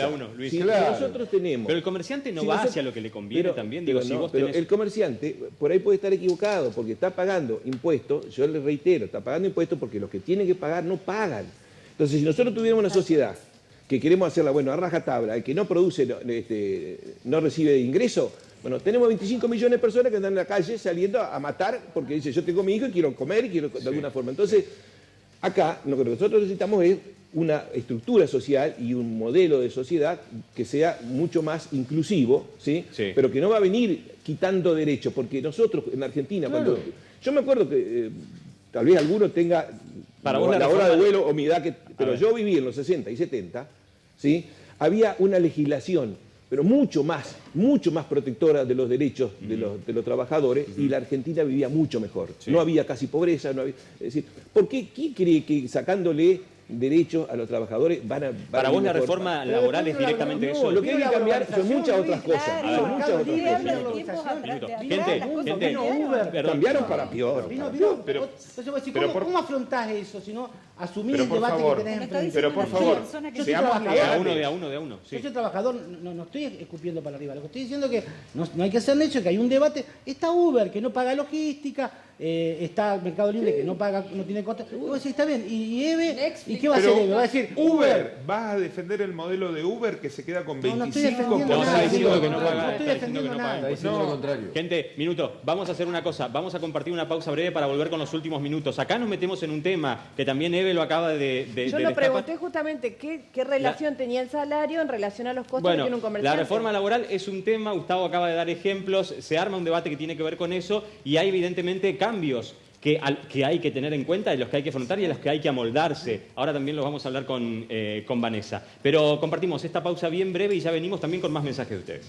un Luis. Si nosotros tenemos. Pero el comerciante no va hacia lo que le conviene también. Digo, pero el comerciante por ahí puede estar equivocado porque está pagando impuestos, yo le reitero, está pagando impuestos porque los que tienen que pagar no pagan. Entonces, si nosotros tuviéramos una sociedad que queremos hacerla, bueno, a rajatabla, el que no produce no recibe ingreso, bueno, tenemos 25 millones de personas que andan en la calle saliendo a matar porque dice, yo tengo mi hijo y quiero comer y quiero de alguna forma. Entonces, acá lo que nosotros necesitamos es una estructura social y un modelo de sociedad que sea mucho más inclusivo, ¿sí? Pero que no va a venir quitando derechos, porque nosotros en Argentina, cuando yo me acuerdo que tal vez alguno tenga la hora de vuelo o mi edad, pero yo viví en los 60 y 70, ¿sí? Había una legislación, pero mucho más protectora de los derechos de los trabajadores, y la Argentina vivía mucho mejor. No había casi pobreza, no había, es decir, ¿por qué? ¿Quién cree que sacándole derechos a los trabajadores para vos la reforma laboral es directamente eso? Lo que hay que cambiar son muchas otras cosas. Cambiaron para peor. ¿Cómo afrontás eso? Si no, asumir el debate que tenés enfrente. Pero por favor, seamos de a uno. Yo soy trabajador, no estoy escupiendo para arriba. Lo que estoy diciendo es que no hay que hacer necio, que hay un debate. Está Uber, que no paga logística, está Mercado Libre, que no paga, no tiene costo. Vos decís, está bien. ¿Y Eve? ¿Y qué va a hacer Eve? Va a decir, Uber, ¿vas a defender el modelo de Uber que se queda con 25%? No estoy defendiendo nada. No estoy defendiendo nada. Está diciendo lo contrario. Gente, minuto, vamos a hacer una cosa. Vamos a compartir una pausa breve para volver con los últimos minutos. Acá nos metemos en un tema que también Eve lo acaba de Yo lo pregunté justamente qué relación tenía el salario en relación a los costos que tiene un comerciante. La reforma laboral es un tema, Gustavo acaba de dar ejemplos, se arma un debate que tiene que ver con eso y hay evidentemente cambios que hay que tener en cuenta, de los que hay que afrontar y de los que hay que amoldarse. Ahora también los vamos a hablar con Vanessa. Pero compartimos esta pausa bien breve y ya venimos también con más mensajes de ustedes.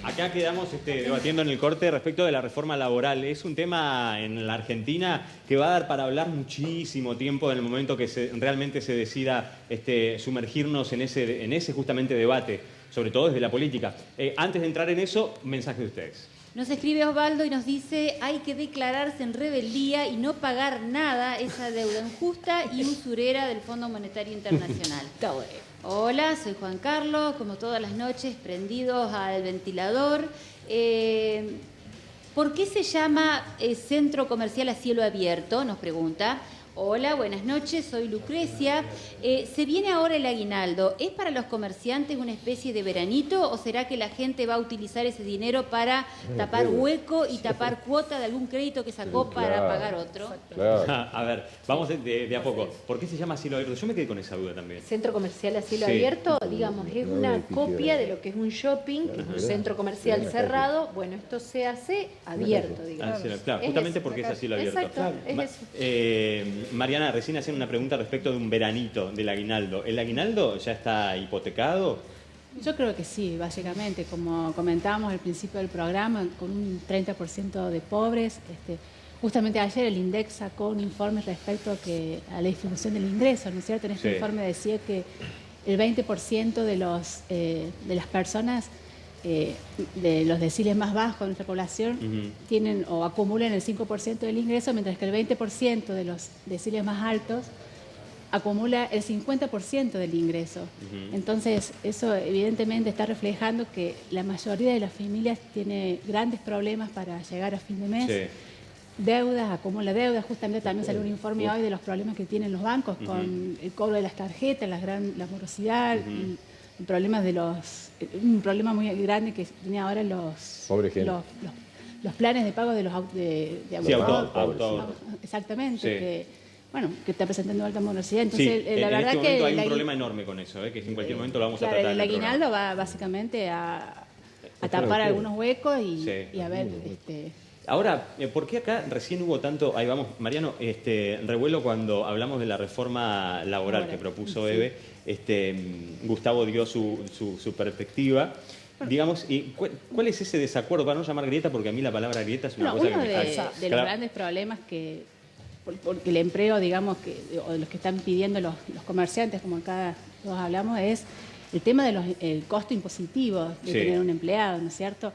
Acá quedamos debatiendo en el corte respecto de la reforma laboral. Es un tema en la Argentina que va a dar para hablar muchísimo tiempo en el momento que realmente se decida sumergirnos en ese justamente debate, sobre todo desde la política. Antes de entrar en eso, mensaje de ustedes. Nos escribe Osvaldo y nos dice, hay que declararse en rebeldía y no pagar nada esa deuda injusta y usurera del Fondo Monetario Internacional. Hola, soy Juan Carlos, como todas las noches, prendidos al ventilador. ¿Por qué se llama Centro Comercial a Cielo Abierto? Nos pregunta. Hola, buenas noches, soy Lucrecia. Se viene ahora el aguinaldo. ¿Es para los comerciantes una especie de veranito o será que la gente va a utilizar ese dinero para tapar hueco y tapar cuota de algún crédito que sacó para pagar otro? A ver, vamos de a poco. ¿Por qué se llama cielo abierto? Yo me quedé con esa duda también. Centro comercial a cielo abierto, digamos, es una copia de lo que es un shopping, que es un centro comercial cerrado. Bueno, esto se hace abierto, digamos. Claro, justamente porque es a cielo abierto. Exacto, es eso. Mariana, recién hacían una pregunta respecto de un veranito del aguinaldo. ¿El aguinaldo ya está hipotecado? Yo creo que sí, básicamente. Como comentábamos al principio del programa, con un 30% de pobres. Justamente ayer el INDEC sacó un informe respecto a la distribución del ingreso, ¿no es cierto? En este informe decía que el 20% de las personas de los deciles más bajos de nuestra población tienen o acumulan el 5% del ingreso, mientras que el 20% de los deciles más altos acumula el 50% del ingreso. Entonces, eso evidentemente está reflejando que la mayoría de las familias tiene grandes problemas para llegar a fin de mes. Deudas, acumula deudas. Justamente también salió un informe hoy de los problemas que tienen los bancos con el cobro de las tarjetas, la morosidad, un problema muy grande que tenía ahora los planes de pago de los autos. Exactamente, que está presentando alta morosidad. Entonces, la verdad que hay un problema enorme con eso, que en cualquier momento lo vamos a tratar. El aguinaldo va básicamente a tapar algunos huecos y a ver Ahora, ¿por qué acá recién hubo tanto, ahí vamos, Mariano, revuelo cuando hablamos de la reforma laboral que propuso Eve? Gustavo dio su perspectiva. Digamos, ¿y cuál es ese desacuerdo? Para no llamar grieta, porque a mí la palabra grieta es una cosa que me cansa. De los grandes problemas que, porque el empleo, digamos, o los que están pidiendo los comerciantes, como acá todos hablamos, es el tema del costo impositivo de tener un empleado, ¿no es cierto?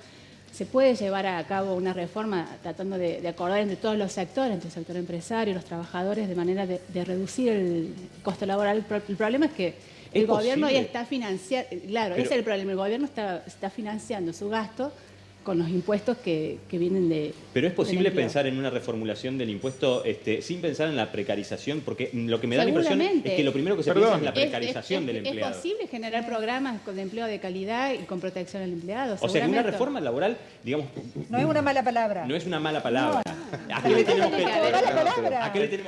Se puede llevar a cabo una reforma tratando de acordar entre todos los sectores, entre el sector empresario, los trabajadores, de manera de reducir el costo laboral. El problema es que el gobierno ya está financiando, claro, ese es el problema, el gobierno está financiando su gasto con los impuestos que vienen de... Pero es posible pensar en una reformulación del impuesto sin pensar en la precarización, porque lo que me da la impresión es que lo primero que se piensa es la precarización del empleado. Es posible generar programas de empleo de calidad y con protección al empleado. O sea, una reforma laboral, digamos... No es una mala palabra. No es una mala palabra. No. ¿A qué le tenemos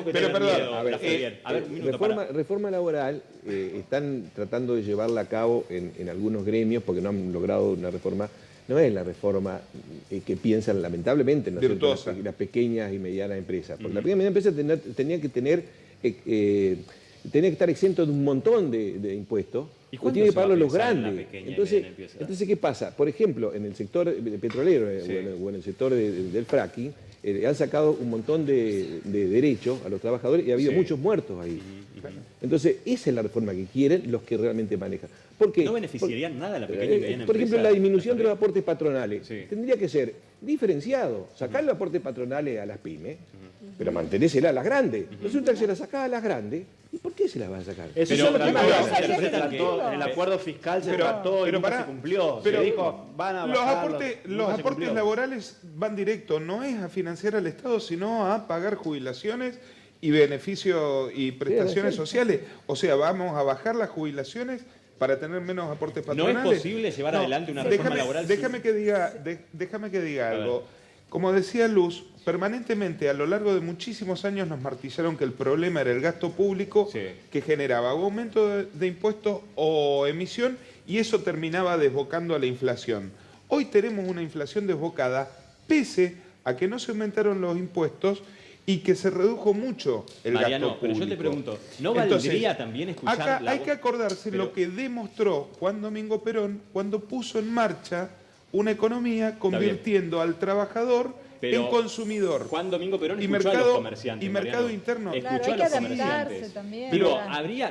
que tener miedo, Javier? A ver, un minuto reforma laboral están tratando de llevarla a cabo en algunos gremios porque no han logrado una reforma. No es la reforma que piensan lamentablemente las pequeñas y medianas empresas. Porque la pequeña y mediana empresa tenía que estar exento de un montón de impuestos. ¿Y tiene que pagarlo los grandes. Entonces, ¿qué pasa? Por ejemplo, en el sector petrolero o en el sector del fracking, han sacado un montón de derechos a los trabajadores y ha habido muchos muertos ahí. Entonces, esa es la reforma que quieren los que realmente manejan. ¿Por qué? No beneficiarían nada a la pequeña y mediana empresa. Por ejemplo, la disminución de los aportes patronales tendría que ser diferenciado. Sacar los aportes patronales a las pymes, pero mantenérsela a las grandes. Resulta que se las sacaba a las grandes. ¿Y por qué se las van a sacar? Eso es lo que el acuerdo fiscal se trató y nunca se cumplió. Se dijo, van a los aportes laborales van directo, no es a financiar al Estado, sino a pagar jubilaciones y beneficios y prestaciones sociales. O sea, vamos a bajar las jubilaciones para tener menos aportes patronales. ¿No es posible llevar adelante una reforma laboral? Déjame que diga algo. Como decía Luz, permanentemente a lo largo de muchísimos años nos martillaron que el problema era el gasto público que generaba aumento de impuestos o emisión y eso terminaba desbocando a la inflación. Hoy tenemos una inflación desbocada pese a que no se aumentaron los impuestos y que se redujo mucho el gasto público. Pero yo te pregunto, ¿no valdría también escuchar acá hay que acordarse lo que demostró Juan Domingo Perón cuando puso en marcha una economía convirtiendo al trabajador en consumidor. Juan Domingo Perón escuchó a los comerciantes. Y mercado interno. Escuchó a los comerciantes. Pero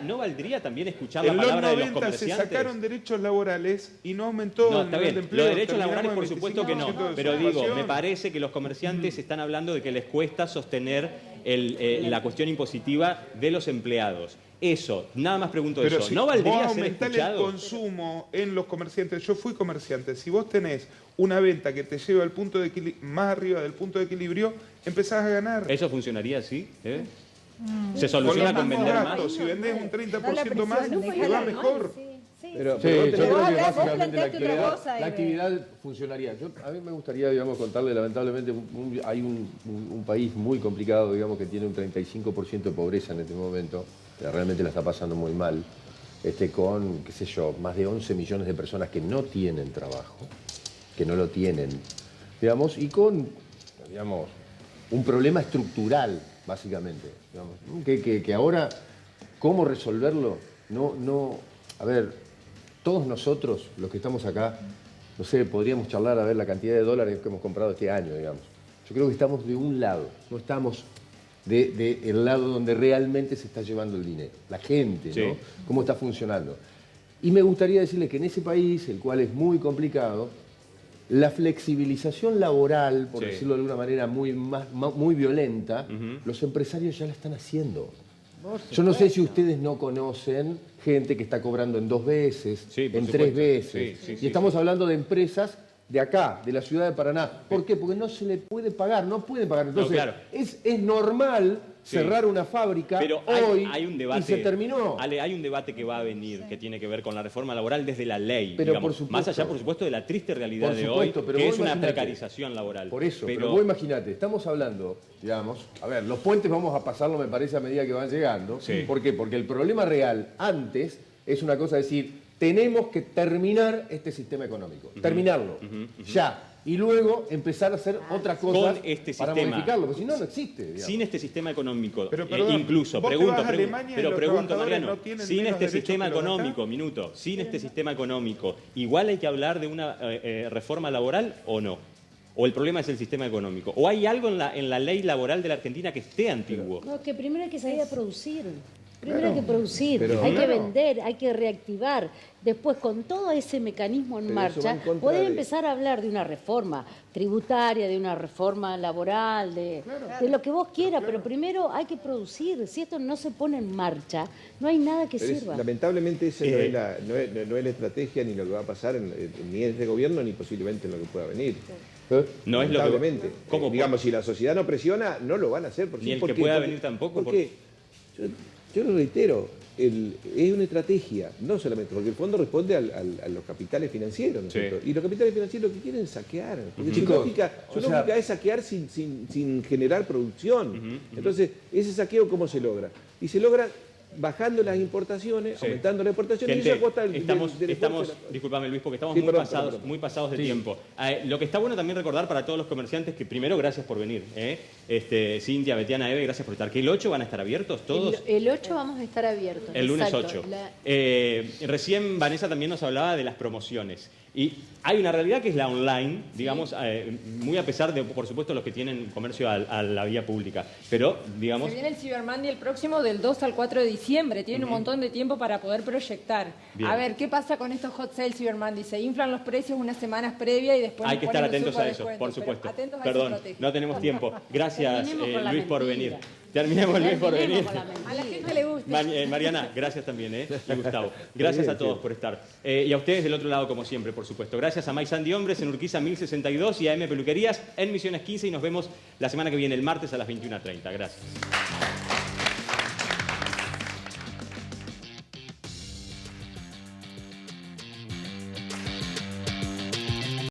¿no valdría también escuchar la palabra de los comerciantes? En los 90 se sacaron derechos laborales y no aumentó el nivel de empleo. Los derechos laborales por supuesto que no. Pero digo, me parece que los comerciantes están hablando de que les cuesta sostener la cuestión impositiva de los empleados. Eso, nada más pregunto pero eso. ¿No valdría ser aumentar escuchado? El consumo en los comerciantes. Yo fui comerciante. Si vos tenés una venta que te lleva al punto de más arriba del punto de equilibrio, empezás a ganar. ¿Eso funcionaría así? ¿Se soluciona con vender más? Si vendés un 30% más, te va mejor. Pero yo creo que básicamente la actividad funcionaría. A mí me gustaría, digamos, contarle, lamentablemente, hay un país muy complicado, digamos, que tiene un 35% de pobreza en este momento, que realmente la está pasando muy mal, con, qué sé yo, más de 11 millones de personas que no tienen trabajo, que no lo tienen, digamos, y con, digamos, un problema estructural, básicamente, digamos, que ahora, ¿cómo resolverlo? A ver, todos nosotros, los que estamos acá, no sé, podríamos charlar a ver la cantidad de dólares que hemos comprado este año, digamos. Yo creo que estamos de un lado, no estamos del lado donde realmente se está llevando el dinero. La gente, ¿no? Cómo está funcionando. Y me gustaría decirles que en ese país, el cual es muy complicado, la flexibilización laboral, por decirlo de alguna manera muy violenta, los empresarios ya la están haciendo. Yo no sé si ustedes no conocen gente que está cobrando en 2 veces, en 3 veces. Y estamos hablando de empresas de acá, de la ciudad de Paraná. ¿Por qué? Porque no se le puede pagar, no pueden pagar. Entonces, es normal cerrar una fábrica hoy hay un debate, y se terminó. Ale, hay un debate que va a venir que tiene que ver con la reforma laboral desde la ley, pero digamos, más allá, por supuesto, de la triste realidad de hoy, que es una precarización laboral. Por eso, pero vos imaginate, estamos hablando, digamos, a ver, los puentes vamos a pasarlo, me parece, a medida que van llegando. ¿Por qué? Porque el problema real antes es una cosa decir, tenemos que terminar este sistema económico, terminarlo, ya. Y luego empezar a hacer otras cosas para modificarlo, porque si no, no existe. Digamos. Sin este sistema económico, perdón, incluso, pregunto, Mariano, no sin este sistema económico, sin este sistema económico, ¿igual hay que hablar de una reforma laboral o no? ¿O el problema es el sistema económico? ¿O hay algo en la ley laboral de la Argentina que esté antiguo? No, que primero hay que salir a producir. Primero hay que producir, hay que vender, hay que reactivar. Después, con todo ese mecanismo en marcha, poder empezar a hablar de una reforma tributaria, de una reforma laboral, de lo que vos quieras, pero primero hay que producir. Si esto no se pone en marcha, no hay nada que sirva. Lamentablemente esa no es la estrategia ni lo que va a pasar ni en este gobierno ni posiblemente en lo que pueda venir. No es lo que... digamos, si la sociedad no presiona, no lo van a hacer. Ni el que pueda venir tampoco. Porque yo lo reitero, es una estrategia, no solamente, porque el fondo responde a los capitales financieros, ¿no es cierto? Y los capitales financieros lo que quieren es saquear, porque su lógica es saquear sin generar producción. Entonces, ese saqueo, ¿cómo se logra? Y se logra bajando las importaciones, aumentando las exportaciones. Gente, y eso cuesta discúlpame Luis, porque estamos muy pasados de Sí. tiempo. Lo que está bueno también recordar para todos los comerciantes que primero, gracias por venir. Cintia, Betiana, Eve, gracias por estar. ¿Que el 8 van a estar abiertos todos? El 8 vamos a estar abiertos. El lunes exacto. 8. Recién Vanessa también nos hablaba de las promociones. Y hay una realidad que es la online, digamos, muy a pesar de, por supuesto, los que tienen comercio a la vía pública. Pero, digamos... Se viene el Cyber Monday el próximo del 2 al 4 de diciembre. Tienen un montón de tiempo para poder proyectar. Bien. A ver, ¿qué pasa con estos hot sales Cyber Monday? Se inflan los precios unas semanas previas y después... Hay que estar atentos a eso, por supuesto. Perdón, no tenemos tiempo. Gracias, Luis, por venir. Terminemos, Luis, por venir. A la gente le gusta. Mariana, gracias también, y Gustavo. Gracias a todos por estar. Y a ustedes del otro lado, como siempre, por supuesto. Gracias a Mike Sandy Hombres en Urquiza 1062 y a M Peluquerías en Misiones 15 y nos vemos la semana que viene, el martes a las 21:30. Gracias.